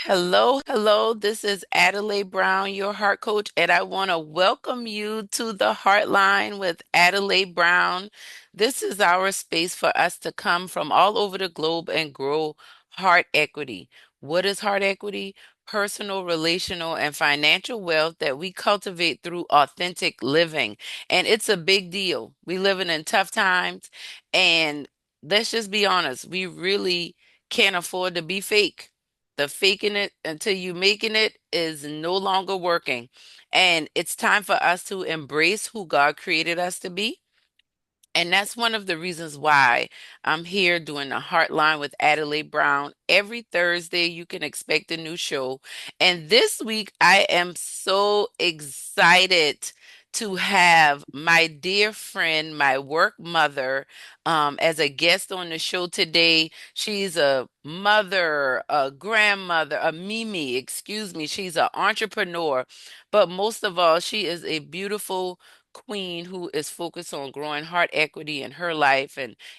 Hello, hello. This is Adelai Brown, your heart coach, and I want to welcome you to the HeartLine with Adelai Brown. This is our space for us to come from all over the globe and grow heart equity. What is heart equity? Personal, relational, and financial wealth that we cultivate through authentic living. And it's a big deal. We living in tough times, and let's just be honest, we really can't afford to be fake. The faking it until you making it is no longer working. And it's time for us to embrace who God created us to be. And that's one of the reasons why I'm here doing the Heartline with Adelaide Brown. Every Thursday, you can expect a new show. And this week, I am so excited to have my dear friend, my work mother, as a guest on the show today. She's a mother, a grandmother, a Mimi, excuse me. She's an entrepreneur. But most of all, she is a beautiful queen who is focused on growing heart equity in her life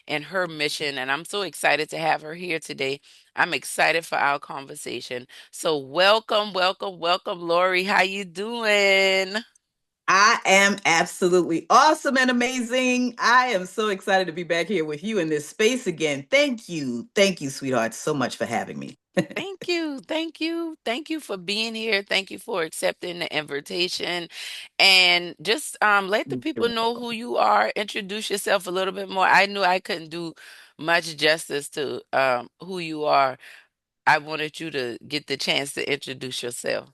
and her mission. And I'm so excited to have her here today. I'm excited for our conversation. So welcome, welcome, welcome, Lori. How you doing? I am absolutely awesome and amazing. I am so excited to be back here with you in this space again. Thank you. Thank you, sweetheart, so much for having me. Thank you. Thank you. Thank you for being here. Thank you for accepting the invitation. And just let the people You're know who welcome. you are. Introduce yourself a little bit more. I knew I couldn't do much justice to who you are. I wanted you to get the chance to introduce yourself.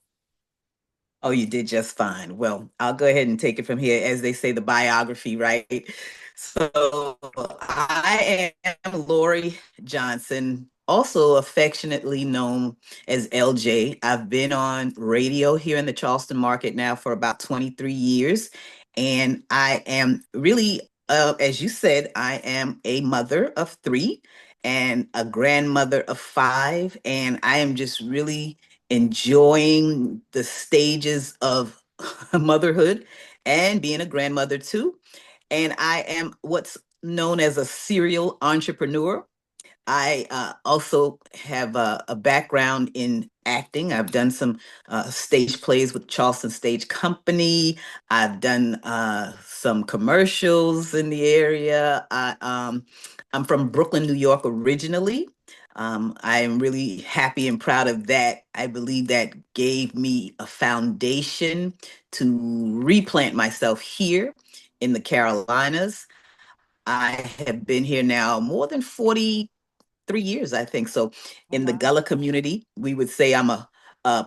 Oh, you did just fine. Well, I'll go ahead and take it from here. As they say, the biography, right? So I am Lori Johnson, also affectionately known as LJ. I've been on radio here in the Charleston market now for about 23 years. And I am really, as you said, I am a mother of three and a grandmother of five. And I am just really enjoying the stages of motherhood and being a grandmother too. And I am what's known as a serial entrepreneur. I also have a background in acting. I've done some stage plays with Charleston Stage Company. I've done some commercials in the area. I'm from Brooklyn, New York originally. I am really happy and proud of that. I believe that gave me a foundation to replant myself here in the Carolinas. I have been here now more than 43 years, I think. So Oh, in the wow. Gullah community, we would say I'm a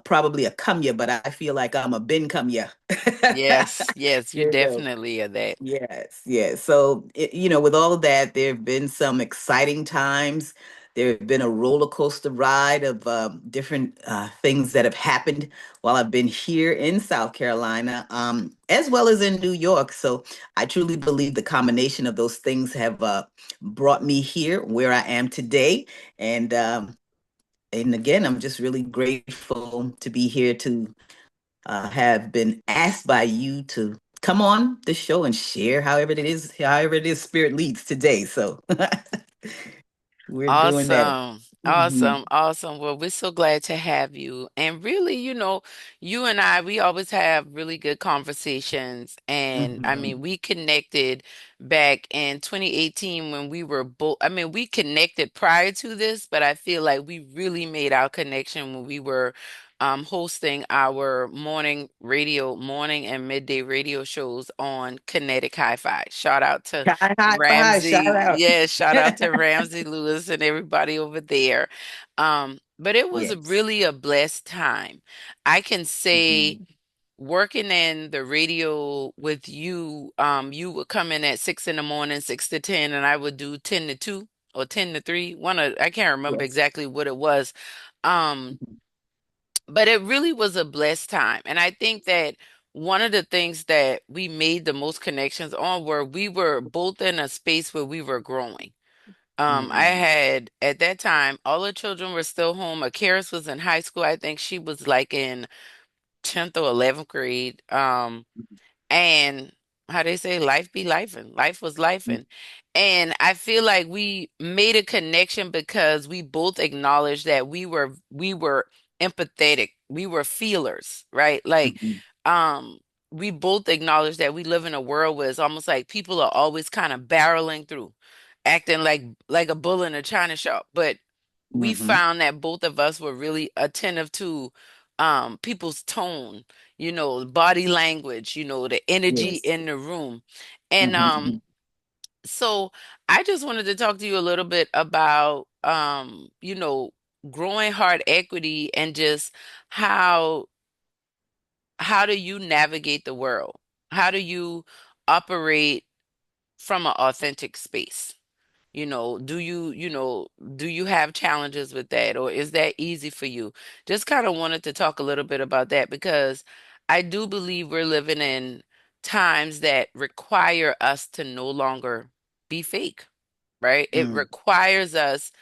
probably a Kumya, but I feel like I'm a bin Kumya. Yes, yes, you You know, definitely are that. yes, yes. So with all of that, there have been some exciting times. There have been a roller coaster ride of different things that have happened while I've been here in South Carolina, as well as in New York. So I truly believe the combination of those things have brought me here where I am today. And again, I'm just really grateful to be here to have been asked by you to come on the show and share however it is spirit leads today. So we're doing that. Awesome. Mhm. Awesome. Awesome. Well, we're so glad to have you. And really, you and I, we always have really good conversations. And I mean, Mhm. we connected back in 2018 when we were both, I mean, we connected prior to this, but I feel like we really made our connection when we were hosting our morning and midday radio shows on Kinetic Hi-Fi. Shout out to High five, shout Ramsey, out. yeah, shout out to Ramsey Lewis and everybody over there. But it was Yes. really a blessed time. I can say Mhm. working in the radio with you, you would come in at 6 in the morning, 6 to 10, and I would do 10 to 2 or 10 to 3. I can't remember Yes. exactly what it was. Um, Mhm. but it really was a blessed time. And I think that one of the things that we made the most connections on were we were both in a space where we were growing. I Mhm. had at that time all the children were still home. Akaris was in high school. I think she was like in 10th or 11th grade. And how they say life be life and life was life and I feel like we made a connection because we both acknowledged that we were empathetic. We were feelers, right? Like, Mhm. um, we both acknowledge that we live in a world where it's almost like people are always kind of barreling through, acting like a bull in a china shop. But we Mhm. found that both of us were really attentive to people's tone, body language, the energy Yes. in the room. And Mhm. so I just wanted to talk to you a little bit about growing heart equity and just how how do you navigate the world? How do you operate from an authentic space? Do you have challenges with that, or is that easy for you? Just kind of wanted to talk a little bit about that because I do believe we're living in times that require us to no longer be fake, right? It Mm. requires us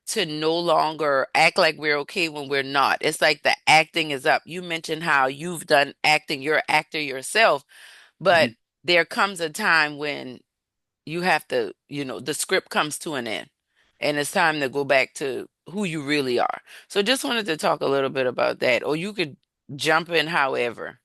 to no longer act like we're okay when we're not. It's like the acting is up. You mentioned how you've done acting, you're an actor yourself, but Mhm. there comes a time when you have to, the script comes to an end and it's time to go back to who you really are. So just wanted to talk a little bit about that, or you could jump in however.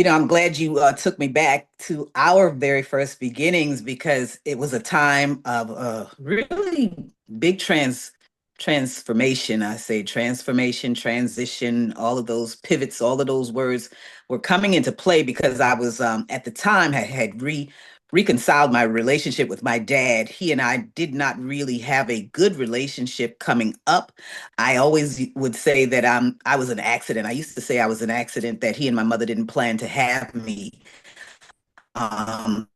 I'm glad you took me back to our very first beginnings because it was a time of really big transformation. I say transformation, transition, all of those pivots, all of those words were coming into play because I was at the time had reconciled my relationship with my dad. He and I did not really have a good relationship coming up. I always would say that I was an accident. I used to say I was an accident that he and my mother didn't plan to have me. Um,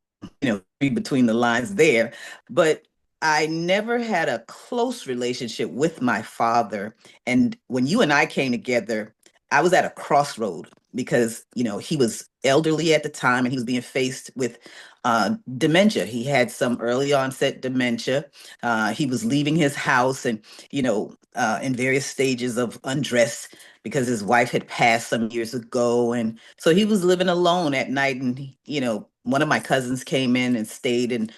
read between the lines there. But I never had a close relationship with my father. And when you and I came together, I was at a crossroad because, he was elderly at the time and he was being faced with dementia. He had some early onset dementia. He was leaving his house and, in various stages of undress because his wife had passed some years ago. And so he was living alone at night. And, one of my cousins came in and stayed. And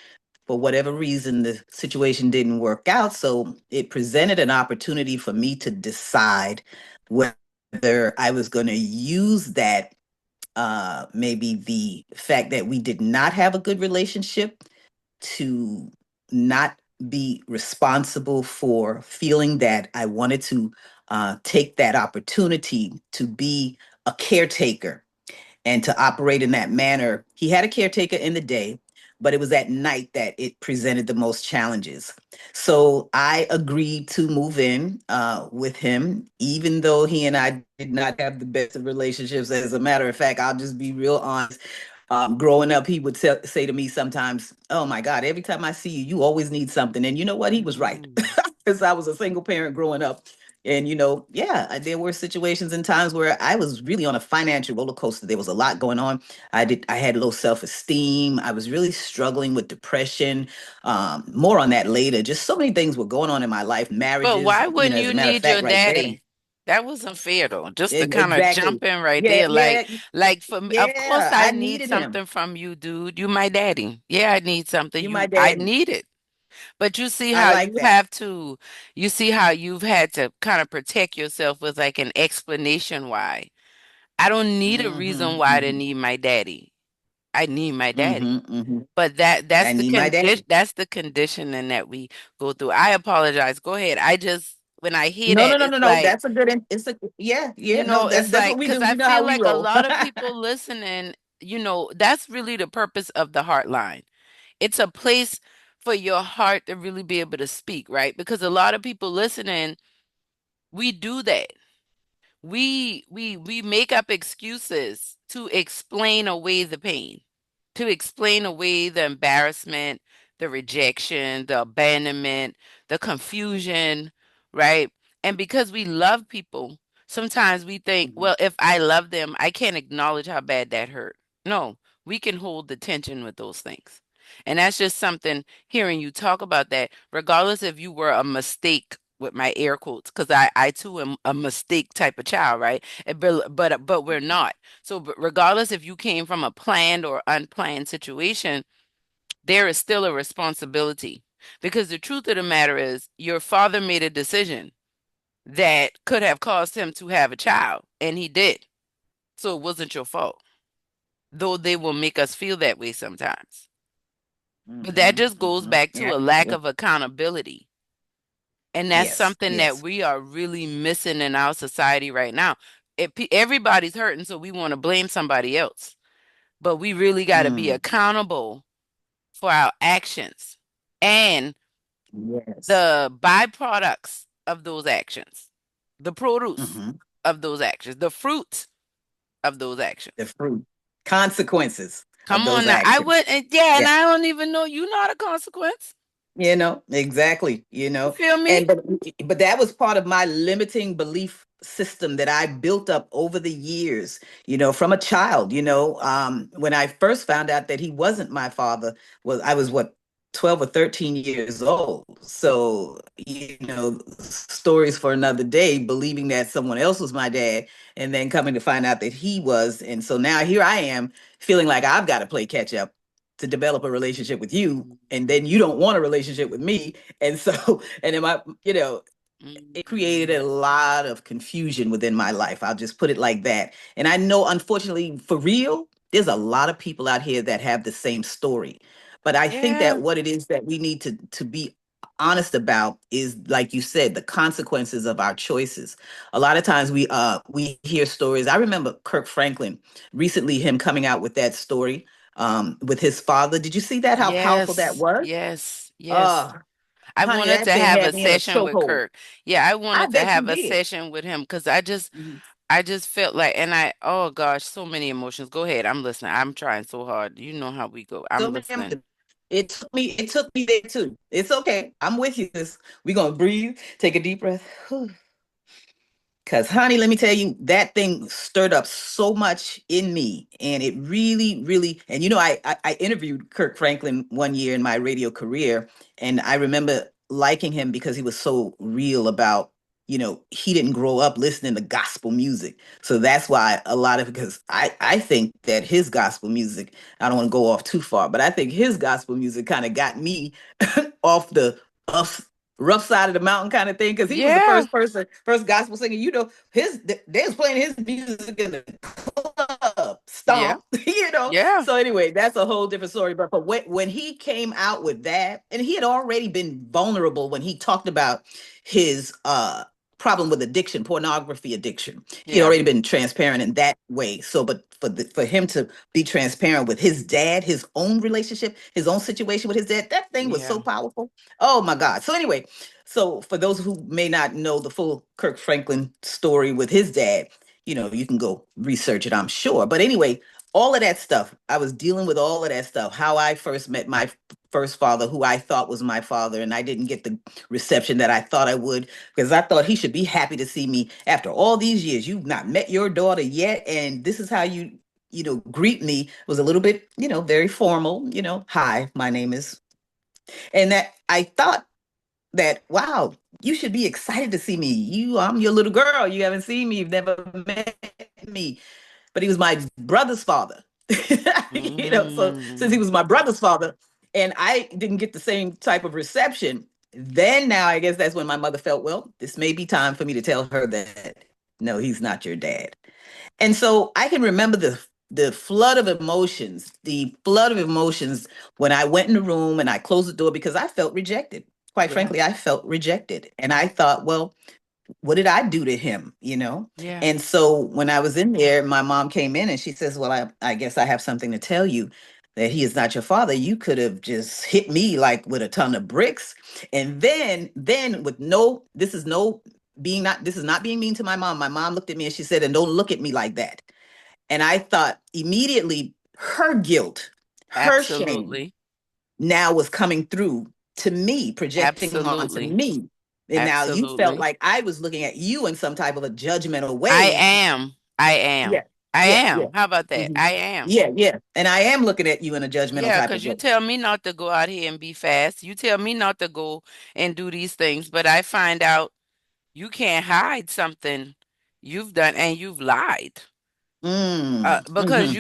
for whatever reason, the situation didn't work out. So it presented an opportunity for me to decide whether I was going to use that, maybe the fact that we did not have a good relationship to not be responsible for feeling that I wanted to take that opportunity to be a caretaker and to operate in that manner. He had a caretaker in the day, but it was at night that it presented the most challenges. So I agreed to move in with him, even though he and I did not have the best of relationships. As a matter of fact, I'll just be real honest. Growing up, he would say to me sometimes, "Oh my God, every time I see you, you always need something." And you know what? He was right, Mm. because I was a single parent growing up. And yeah, there were situations and times where I was really on a financial roller coaster. There was a lot going on. I had low self-esteem. I was really struggling with depression. More on that later. Just so many things were going on in my life. But Marriages, why wouldn't as you a matter of need fact, your right there. daddy? That wasn't fair though. Just to kind of Exactly. jump in right Yeah, there, yeah, like for me, of course yeah. I I need needed him. something from you, dude. You my daddy. Yeah, I need something. You my I daddy. need it. But I like that. you see how you've had to kind of protect yourself with like an explanation why. I don't need a reason Hmm. why to Hmm. need my daddy. I need my daddy. Hmm. Hmm. But that's I the need my condition daddy. that's the conditioning that we go through. I apologize. Go ahead. I just when I hear No, no, that, no, it's no, no. like, That's a good. It's a yeah, yeah. No, it's that's like what we because do. I You know how feel we like a roll. lot of people listening, that's really the purpose of the Heartline. It's a place for your heart to really be able to speak, right? Because a lot of people listening, we do that. We make up excuses to explain away the pain, to explain away the embarrassment, the rejection, the abandonment, the confusion, right? And because we love people, sometimes we think, Mhm. well, if I love them, I can't acknowledge how bad that hurt. No, we can hold the tension with those things. And that's just something hearing you talk about that, regardless if you were a mistake with my air quotes, because I too am a mistake type of child, right? But we're not. So, but regardless if you came from a planned or unplanned situation, there is still a responsibility. Because the truth of the matter is, your father made a decision. that could have caused him to have a child, and he did. So it wasn't your fault, though they will make us feel that way sometimes. But that Mm-hmm. just goes Mm-hmm. back to Yeah. a lack Yeah. of accountability. And that's Yes. something that Yes. we are really missing in our society right now. Everybody's hurting, so we want to blame somebody else. But we really got to be Mm. accountable for our actions and Yes. the byproducts of those actions, the produce Mm-hmm. of those actions, the fruits of those The actions. fruit consequences of Come those on now. I actions. would, and yeah, Yeah. and I don't even know you not a consequence. Exactly, You feel me? and but that was part of my limiting belief system that I built up over the years, from a child, when I first found out that he wasn't my father, was I was what 12 or 13 years old. So, stories for another day, believing that someone else was my dad and then coming to find out that he was. And so now here I am feeling like I've got to play catch up to develop a relationship with you, and then you don't want a relationship with me. And so and then it created Mm. a lot of confusion within my life. I'll just put it like that. And I know, unfortunately, for real, there's a lot of people out here that have the same story. But I think Yeah. that what it is that we need to be honest about is, like you said, the consequences of our choices. A lot of times we hear stories. I remember Kirk Franklin recently, him coming out with that story with his father. Did you see that? How powerful that Yes. was? Yes. Yes. Oh, I honey, wanted that to thing have had a me in a session with chokehold. Kirk. Yeah, I I wanted to bet you have a did. session with him because Mhm. I just felt like, and oh gosh, so many emotions. Go ahead. I'm listening. I'm trying so hard. You know how we go. So I'm many listening. it took me there too. It's okay. I'm with you. This We're gonna breathe, take a deep breath. Because, honey, let me tell you, that thing stirred up so much in me. And it really, really, and I interviewed Kirk Franklin one year in my radio career. And I remember liking him because he was so real about, he didn't grow up listening to gospel music. So that's why because I think that his gospel music, I don't want to go off too far, but I think his gospel music kind of got me off the off rough side of the mountain kind of thing, because he was the Yeah. first gospel singer. They was playing his music in the club, Yeah. stomp. Yeah. So anyway, that's a whole different story. But when he came out with that, and he had already been vulnerable when he talked about his problem with addiction, pornography addiction. He had Yeah. already been transparent in that way. So, but for him to be transparent with his dad, his own relationship, his own situation with his dad, that thing was Yeah. so powerful. Oh my God. So anyway, so for those who may not know the full Kirk Franklin story with his dad, you can go research it, I'm sure. But anyway, all of that stuff, I was dealing with all of that stuff. How I first met my first father, who I thought was my father, and I didn't get the reception that I thought I would, because I thought he should be happy to see me after all these years. You've not met your daughter yet, and this is how you greet me. It was a little bit, very formal. Hi, my name is, and that I thought that, wow, you should be excited to see me. I'm your little girl. You haven't seen me. You've never met me. But he was my brother's father. So since he Mm. was my brother's father, and I didn't get the same type of reception, then now I guess that's when my mother felt, well, this may be time for me to tell her that no, he's not your dad. And so I can remember the flood of emotions when I went in the room and I closed the door, because I felt rejected. Quite Yeah. frankly, I felt rejected. And I thought, well, what did I do to him? Yeah. And so when I was in there, my mom came in and she says, well, I guess I have something to tell you, that he is not your father. You could have just hit me like with a ton of bricks. And then with no, this is not being mean to my mom. My mom looked at me and she said, and don't look at me like that. And I thought immediately her guilt, her shame Absolutely. now was coming through to me, projecting onto Absolutely. me. And now you felt Absolutely. like I was looking at you in some type of a judgmental I way. am. I Yeah, am. I yeah, yeah. am. How about that? Mhm. I am. Yeah, yeah. And I am looking at you in a judgmental Yeah, type of because you way. tell me not to go out here and be fast. You tell me not to go and do these things, but I find out you can't hide something you've done and you've lied. Because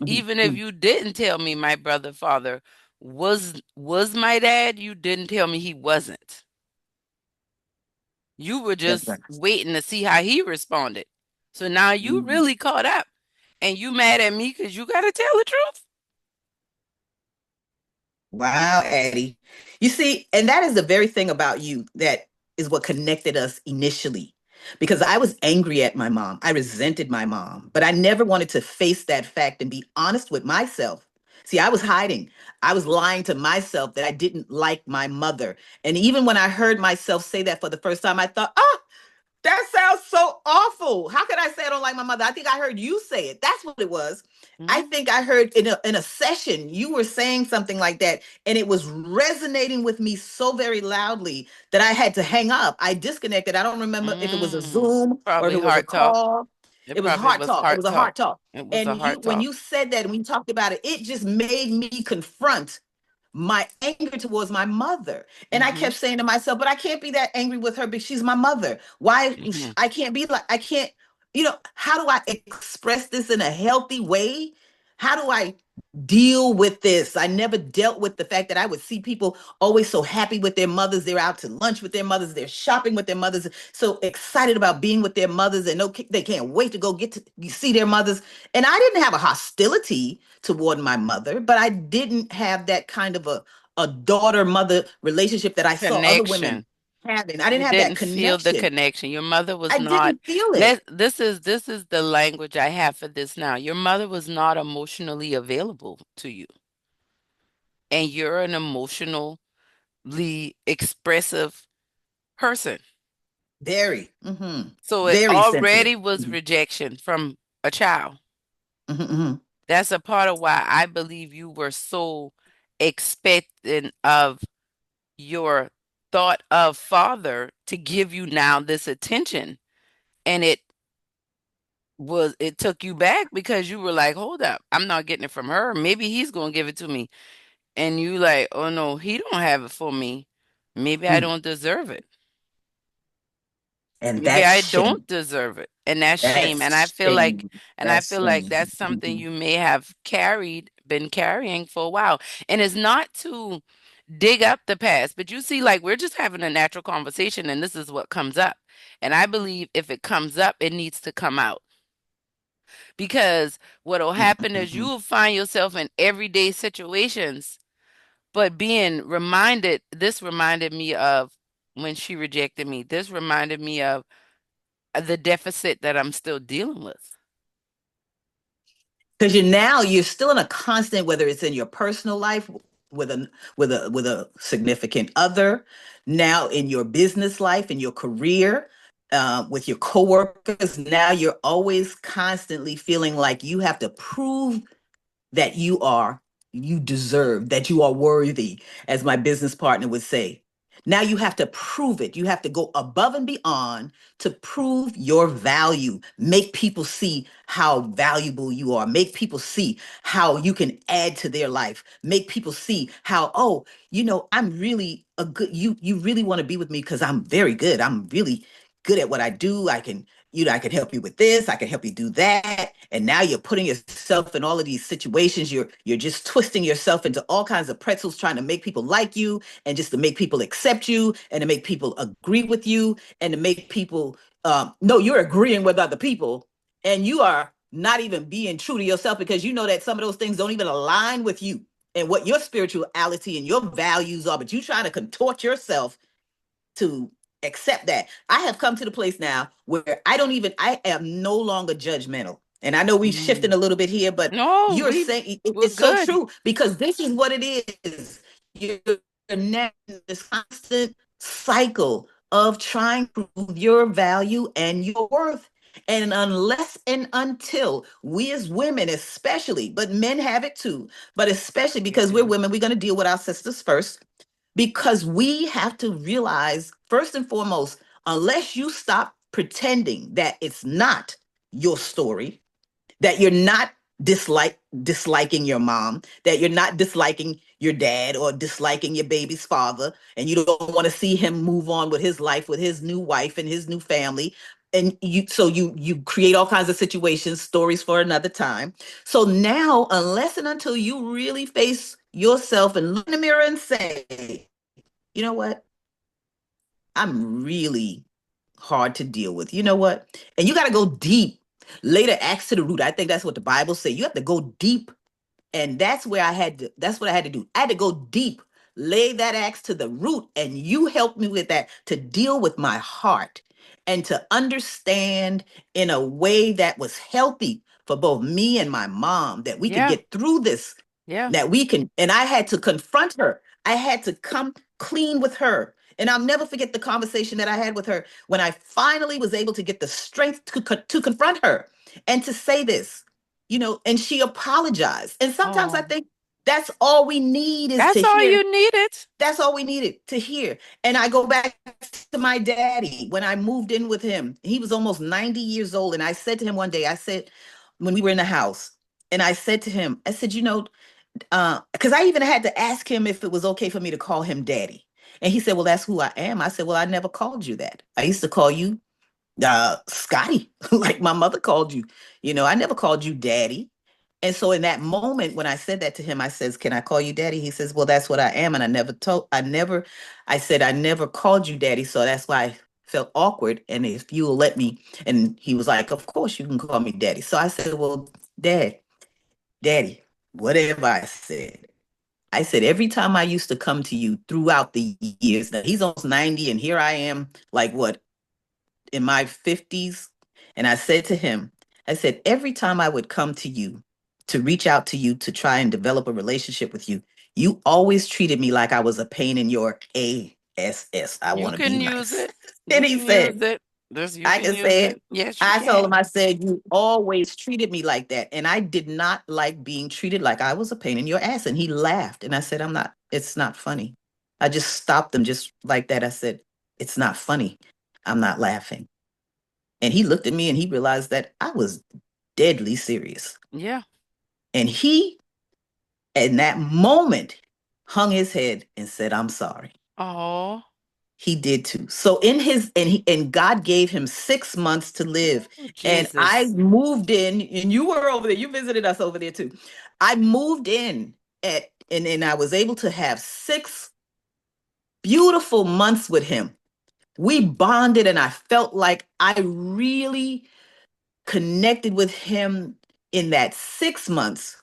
even if Mhm. you didn't tell me my brother father was my dad, you didn't tell me he wasn't. You were That's just right. waiting to see how he responded. So now you Mhm. really caught up. And you mad at me because you got to tell the truth? Wow, Addie. You see, and that is the very thing about you that is what connected us initially. Because I was angry at my mom. I resented my mom, but I never wanted to face that fact and be honest with myself. See, I was hiding. I was lying to myself that I didn't like my mother. And even when I heard myself say that for the first time, I thought, oh, that sounds so awful. How could I say I don't like my mother? I think I heard you say it. That's what it was. I Mhm. think I heard in a session you were saying something like that, and it was resonating with me so very loudly that I had to hang up. I disconnected. I don't remember if it was a Zoom or if Probably it was a heart talk. call. It It was probably heart was talk. It heart was a talk. heart talk. It was And a you, heart when talk. you said that and we talked about it, it just made me confront my anger towards my mother. And I Hmm. kept saying to myself, but I can't be that angry with her because she's my mother. Why Hmm. I can't be like, I can't, how do I express this in a healthy way? How do I deal with this? I never dealt with the fact that I would see people always so happy with their mothers. They're out to lunch with their mothers. They're shopping with their mothers. So excited about being with their mothers and no, they can't wait to go get to see their mothers. And I didn't have a hostility toward my mother, but I didn't have that kind of a daughter mother relationship that I saw other women Connection. having. I You didn't have that didn't feel the connection. connection. Your mother was I not. didn't feel it. This is the language I have for this now. Your mother was not emotionally available to you, and you're an emotionally expressive person. Very, So it very sensitive. already was rejection from a child. Hmm. That's a part of why I believe you were so expectant of your thought of father to give you now this attention. And it took you back because you were like, hold up, I'm not getting it from her. Maybe he's gonna give it to me. And you like, oh no, he don't have it for me. Maybe I Mm. don't deserve it. And Maybe that's I don't shame. deserve it. And that's shame. And I That's feel like shame. and I That's feel like shame. that's something Mhm. you may have been carrying for a while. And it's not to dig up the past, but you see, like we're just having a natural conversation and this is what comes up. And I believe if it comes up, it needs to come out. Because what'll happen is you Mhm. will find yourself in everyday situations, but being reminded, this reminded me of when she rejected me. This reminded me of the deficit that I'm still dealing with. Because you're still in a constant, whether it's in your personal life with a significant other, now in your business life, in your career, with your coworkers. Now you're always constantly feeling like you have to prove that you deserve, that you are worthy, as my business partner would say. Now you have to prove it. You have to go above and beyond to prove your value. Make people see how valuable you are. Make people see how you can add to their life. Make people see how, oh, I'm really a good, you really want to be with me because I'm very good. I'm really good at what I do. I can help you with this, I can help you do that. And now you're putting yourself in all of these situations. You're just twisting yourself into all kinds of pretzels, trying to make people like you and just to make people accept you and to make people agree with you and to make people no, you're agreeing with other people and you are not even being true to yourself because you know that some of those things don't even align with you and what your spirituality and your values are, but you trying to contort yourself to accept that. I have come to the place now where I am no longer judgmental. And I know we're shifting Mm. a little bit here, but No, you're saying we're it's so good. true because this is what it is. You're now in this constant cycle of trying to prove your value and your worth. And unless and until we as women, especially, but men have it too, but especially We because we're do. women, we're going to deal with our sisters first because we have to realize, first and foremost, unless you stop pretending that it's not your story, that you're not disliking your mom, that you're not disliking your dad or disliking your baby's father, and you don't want to see him move on with his life with his new wife and his new family. And you create all kinds of situations, stories for another time. So now, unless and until you really face yourself and look in the mirror and say, you know what? I'm really hard to deal with. You know what? And you got to go deep. Lay the axe to the root. I think that's what the Bible says. You have to go deep, and that's what I had to do. I had to go deep, lay that axe to the root, and you helped me with that, to deal with my heart and to understand in a way that was healthy for both me and my mom, that we could Yeah. get through this, Yeah. that we can. And I had to confront her. I had to come clean with her. And I'll never forget the conversation that I had with her when I finally was able to get the strength to confront her and to say this, and she apologized. And sometimes I Oh, think that's all we need is to that's all hear. you needed. That's all we needed to hear. And I go back to my daddy when I moved in with him. He was almost 90 years old. And I said to him one day, I said, when we were in the house, and I said to him, I said, because I even had to ask him if it was okay for me to call him daddy. And he said, well, that's who I am. I said, well, I never called you that. I used to call you Scotty, like my mother called you. I never called you daddy. And so in that moment, when I said that to him, I says, can I call you daddy? He says, well, that's what I am. And I said, I never called you daddy. So that's why I felt awkward. And if you will let me, and he was like, of course you can call me daddy. So I said, well, daddy, whatever I said. I said, every time I used to come to you throughout the years, now he's almost 90, and here I am, like what, in my 50s. And I said to him, I said, every time I would come to you to reach out to you to try and develop a relationship with you, you always treated me like I was a pain in your ass. I You want to be can use nice. it. And You he can use said, it. This you I can can use say it. it. Yes, you I told him, can. I said, you always treated me like that. And I did not like being treated like I was a pain in your ass. And he laughed. And I said, it's not funny. I just stopped him just like that. I said, it's not funny. I'm not laughing. And he looked at me and he realized that I was deadly serious. Yeah. And he, in that moment, hung his head and said, I'm sorry. Oh, He did too. So in his and God gave him 6 months to live. oh, And I Jesus. moved in, and you were over there. You visited us over there too. I moved in and I was able to have 6 beautiful months with him. We bonded, and I felt like I really connected with him in that 6 months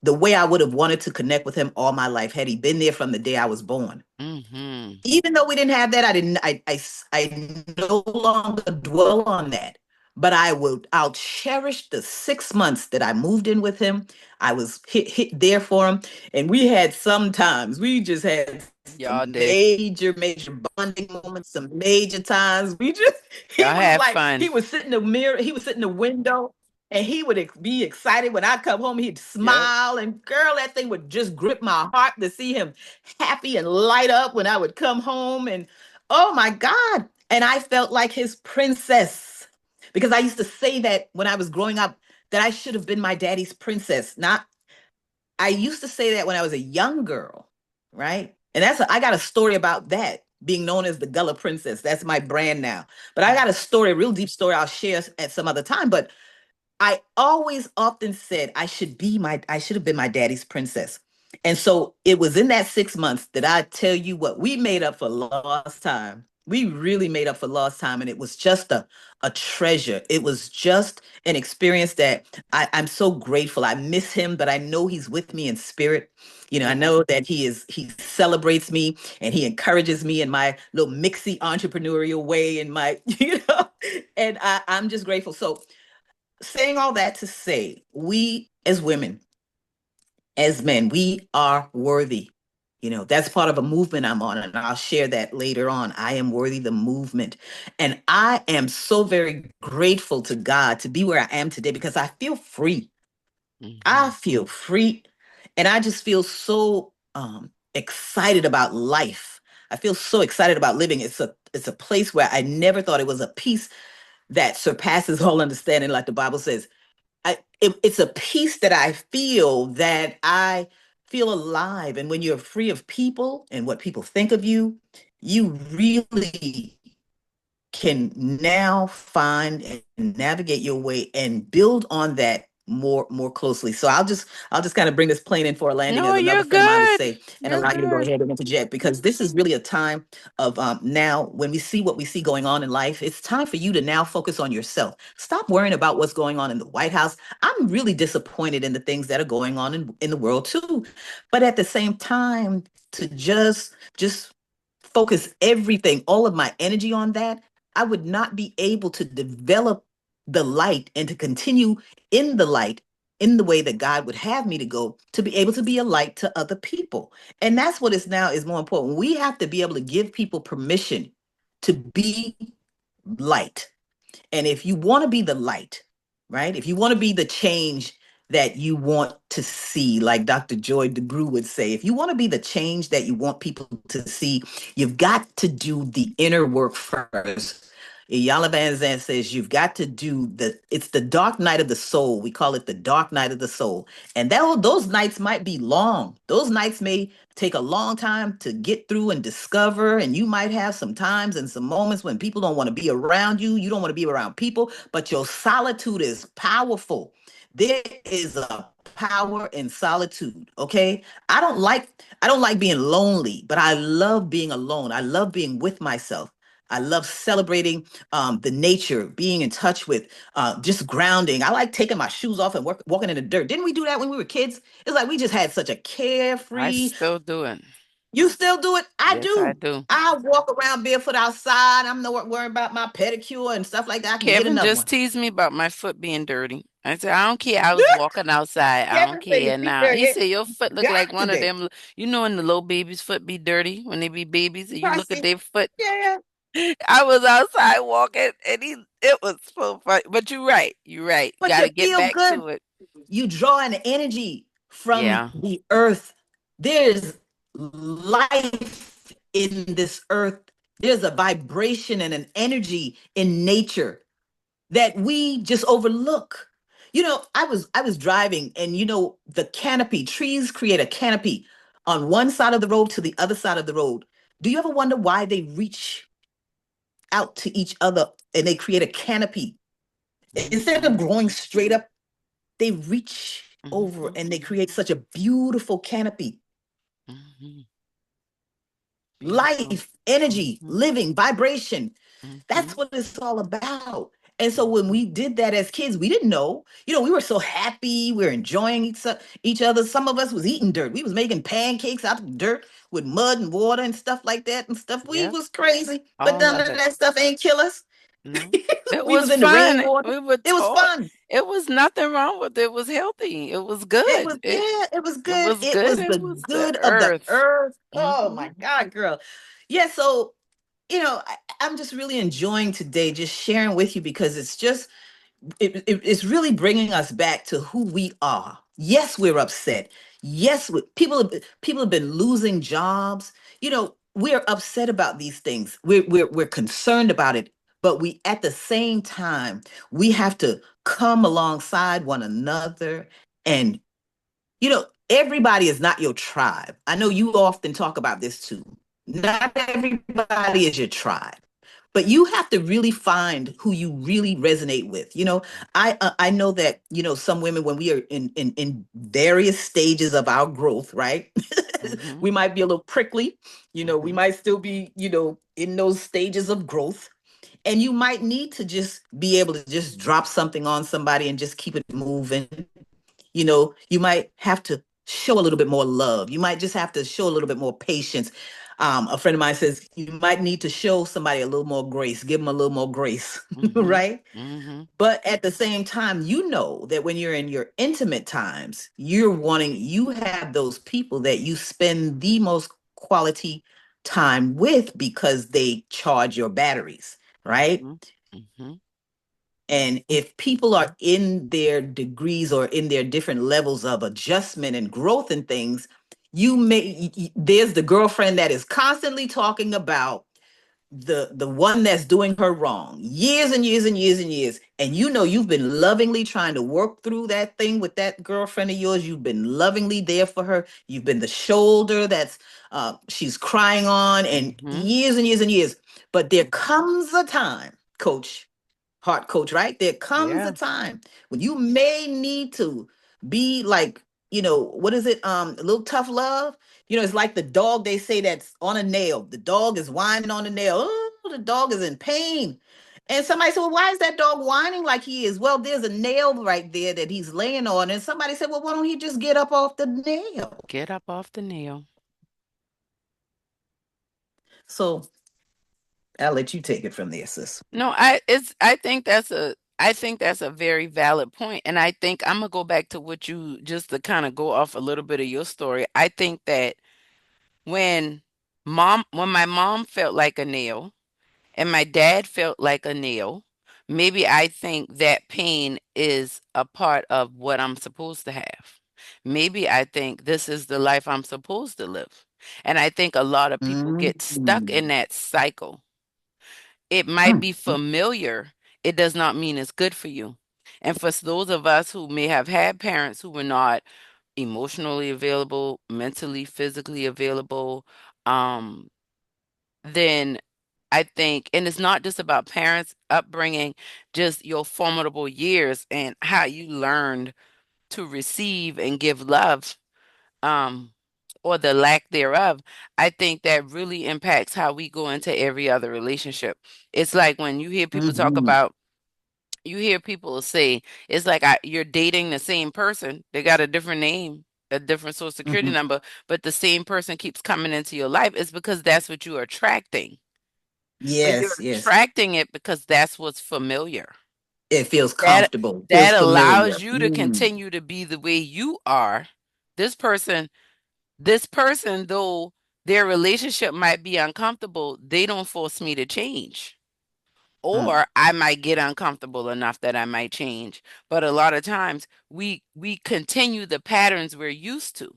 the way I would have wanted to connect with him all my life had he been there from the day I was born. Mm-hmm. Even though we didn't have that, I didn't, I no longer dwell on that. But I'll cherish the 6 months that I moved in with him. I was hit there for him. And we just had some Y'all did. major bonding moments, some major times. He Y'all was have like, fun. he would sit in the mirror, he would sit in the window, and he would be excited when I come home. He'd Yep. smile, and girl, that thing would just grip my heart to see him happy and light up when I would come home. And oh my God. And I felt like his princess, because I used to say that when I was growing up, that I should have been my daddy's princess. Not, I used to say that when I was a young girl, right? And I got a story about that, being known as the Gullah Princess. That's my brand now. But I got a story, a real deep story I'll share at some other time. But I always often said I should have been my daddy's princess. And so it was in that 6 months that I tell you what, we made up for lost time. We really made up for lost time. And it was just a treasure. It was just an experience that I'm so grateful. I miss him, but I know he's with me in spirit. I Yeah. know that he celebrates me and he encourages me in my little mixy entrepreneurial way, in my, and I'm just grateful. So saying all that to say, we as women, as men, we are worthy. That's part of a movement I'm on, and I'll share that later on. I am worthy, the movement. And I am so very grateful to God to be where I am today, because I feel free. I Mm-hmm. feel free. And I just feel so excited about life. I feel so excited about living. It's a place where I never thought it was a peace that surpasses all understanding, like the Bible says. It's a peace that I feel, that I feel alive. And when you're free of people and what people think of you, you really can now find and navigate your way and build on that more closely. So I'll just kind of bring this plane in for a landing, No, as another you're friend of mine would good. say, and You're allow you to go good. ahead and interject, because this is really a time of, now when we see what we see going on in life, it's time for you to now focus on yourself. Stop worrying about what's going on in the White House. I'm really disappointed in the things that are going on in the world too, but at the same time, to just focus everything, all of my energy on that, I would not be able to develop the light and to continue in the light in the way that God would have me to go, to be able to be a light to other people. And that's what is now is more important. We have to be able to give people permission to be light. And if you want to be the light, right? If you want to be the change that you want to see, like Dr. Joy DeGruy would say, if you want to be the change that you want people to see, you've got to do the inner work first. Iyanla Vanzant says you've got to do it's the dark night of the soul. We call it the dark night of the soul. And those nights might be long. Those nights may take a long time to get through and discover. And you might have some times and some moments when people don't want to be around you. You don't want to be around people, but your solitude is powerful. There is a power in solitude. Okay. I don't like being lonely, but I love being alone. I love being with myself. I love celebrating the nature, being in touch with, just grounding. I like taking my shoes off and walking in the dirt. Didn't we do that when we were kids? It's like we just had such a I carefree. still do it. You still do it? I Yes, I do. do. I walk around barefoot outside. I'm not worrying about my pedicure and stuff like that. I can get Kevin another just one. teased me about my foot being dirty. I said, I don't care. I was walking outside. I don't Kevin say your care feet now. He dirty. said, your foot look like God one of today. them. You know when the little baby's foot be dirty when they be babies and you I look at see. their foot. Yeah. I was outside walking and it was so funny. But you're right. You're right. But Got you to get feel back good. to it. You draw an energy from Yeah. the earth. There's life in this earth. There's a vibration and an energy in nature that we just overlook. I was driving, and the canopy, trees create a canopy on one side of the road to the other side of the road. Do you ever wonder why they reach out to each other and they create a canopy? Instead Mm-hmm. of growing straight up, they reach over Mm-hmm. and they create such a beautiful canopy. Mm-hmm. Beautiful. Life, energy, Mm-hmm. living, vibration. Mm-hmm. That's what it's all about. And so when Mm-hmm. we did that as kids, we didn't know. We were so happy. We were enjoying each other. Some of us was eating dirt. We was making pancakes out of dirt with mud and water and stuff like that and stuff. We Yep. was crazy, but All none of of it. that stuff ain't kill us. No. It We was was in the fun. rainwater. We were It was taught. fun. It was nothing wrong with it. It was healthy. It was It good. was, yeah, it was It good. was It good. was It the was the good of the earth. earth. Oh Mm-hmm. my God, girl. Yeah, so I'm just really enjoying today, just sharing with you, because it's really bringing us back to who we are. Yes, we're upset. Yes, people have been losing jobs. We're upset about these things. We're concerned about it, but we at the same time we have to come alongside one another. And everybody is not your tribe. I know you often talk about this too. Not everybody is your tribe, but you have to really find who you really resonate with. I know that some women, when we are in various stages of our growth, right? Mm-hmm. We might be a little prickly. We Mm-hmm. might still be in those stages of growth, and you might need to just be able to just drop something on somebody and just keep it moving. You might have to show a little bit more love. You might just have to show a little bit more patience. A friend of mine says you might need to show somebody a little more grace, give them a little more grace, Mm-hmm. right? Mm-hmm. But at the same time, that when you're in your intimate times, you have those people that you spend the most quality time with because they charge your batteries, right? Mm-hmm. Mm-hmm. And if people are in their degrees or in their different levels of adjustment and growth and things, there's the girlfriend that is constantly talking about the one that's doing her wrong, years and years and years and years. And you've been lovingly trying to work through that thing with that girlfriend of yours. You've been lovingly there for her. You've been the shoulder that's she's crying on, and Mm-hmm. years and years and years. But there comes a time, coach, heart coach, right? There comes a Yeah. time when you may need to be like, what is it? A little tough love. It's like the dog they say that's on a nail. The dog is whining on the nail. Oh, the dog is in pain. And somebody said, well, why is that dog whining like he is? Well, there's a nail right there that he's laying on. And somebody said, well, why don't he just get up off the nail? Get up off the nail. So I'll let you take it from there, sis. No, I think that's a very valid point. And I think I'm gonna go back to what you just to kind of go off a little bit of your story. I think that when when my mom felt like a nail and my dad felt like a nail, maybe I think that pain is a part of what I'm supposed to have. Maybe I think this is the life I'm supposed to live. And I think a lot of people Mm, get stuck in mm, that cycle. It might be mm. familiar, it does not mean it's good for you. And for those of us who may have had parents who were not emotionally available, mentally, physically available, um, then I think, and it's not just about parents' upbringing, just your formidable years and how you learned to receive and give love, um, or the lack thereof. I think that really impacts how we go into every other relationship. It's like when you hear people talk Mhm. about, you hear people say, it's like you're dating the same person. They got a different name, a different social security Mhm. number, but the same person keeps coming into your life. It's because that's what you're attracting. But you're Yes, yes. attracting it because that's what's familiar. It feels That comfortable, feels that familiar. allows you to Mm. continue to be the way you are. This person, this person, though their relationship might be uncomfortable, they don't force me to change. Mm. Or I might get uncomfortable enough that I might change. But a lot of times we continue the patterns we're used to.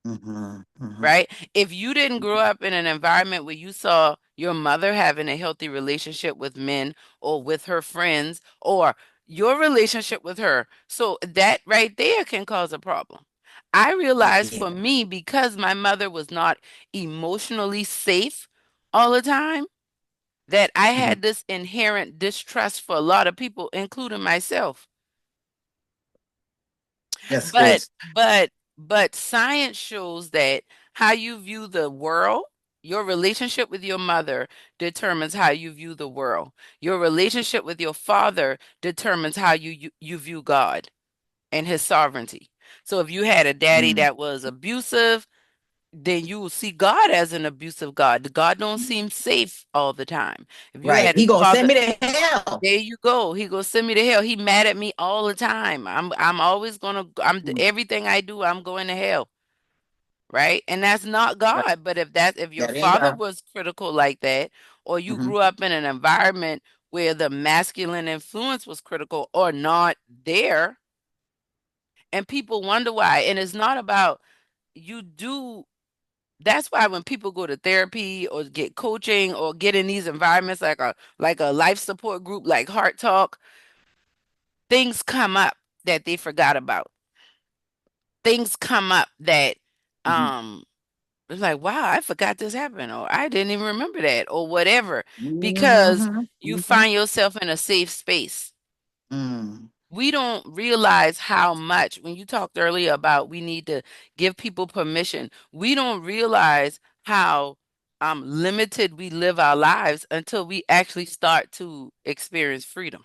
Mhm. Mhm. Right? If you didn't grow up in an environment where you saw your mother having a healthy relationship with men or with her friends or your relationship with her, so that right there can cause a problem. I realized Yeah. for me, because my mother was not emotionally safe all the time, that I Mhm. had this inherent distrust for a lot of people, including myself. That's good. But science shows that how you view the world, your relationship with your mother determines how you view the world. Your relationship with your father determines how you view God and his sovereignty. So if you had a daddy Mm. that was abusive, then you will see God as an abusive God. God don't seem safe all the time. If you Right. had a He gonna send father, me to hell. there you go. He gonna send me to hell. He mad at me all the time. I'm always gonna Mm. everything I do, I'm going to hell. Right? And that's not Right. God. But if your That ain't father God. was critical like that, or you Mhm. grew up in an environment where the masculine influence was critical or not there, and people wonder why. And it's not about you do that's why when people go to therapy or get coaching or get in these environments like a life support group like Heart Talk, things come up that they forgot about. Things come up that Mhm. um it's like, wow, I forgot this happened, or I didn't even remember that, or whatever, because Mhm. you Mhm. find yourself in a safe space. Mm. We don't realize how much, when you talked earlier about we need to give people permission, we don't realize how limited we live our lives until we actually start to experience freedom.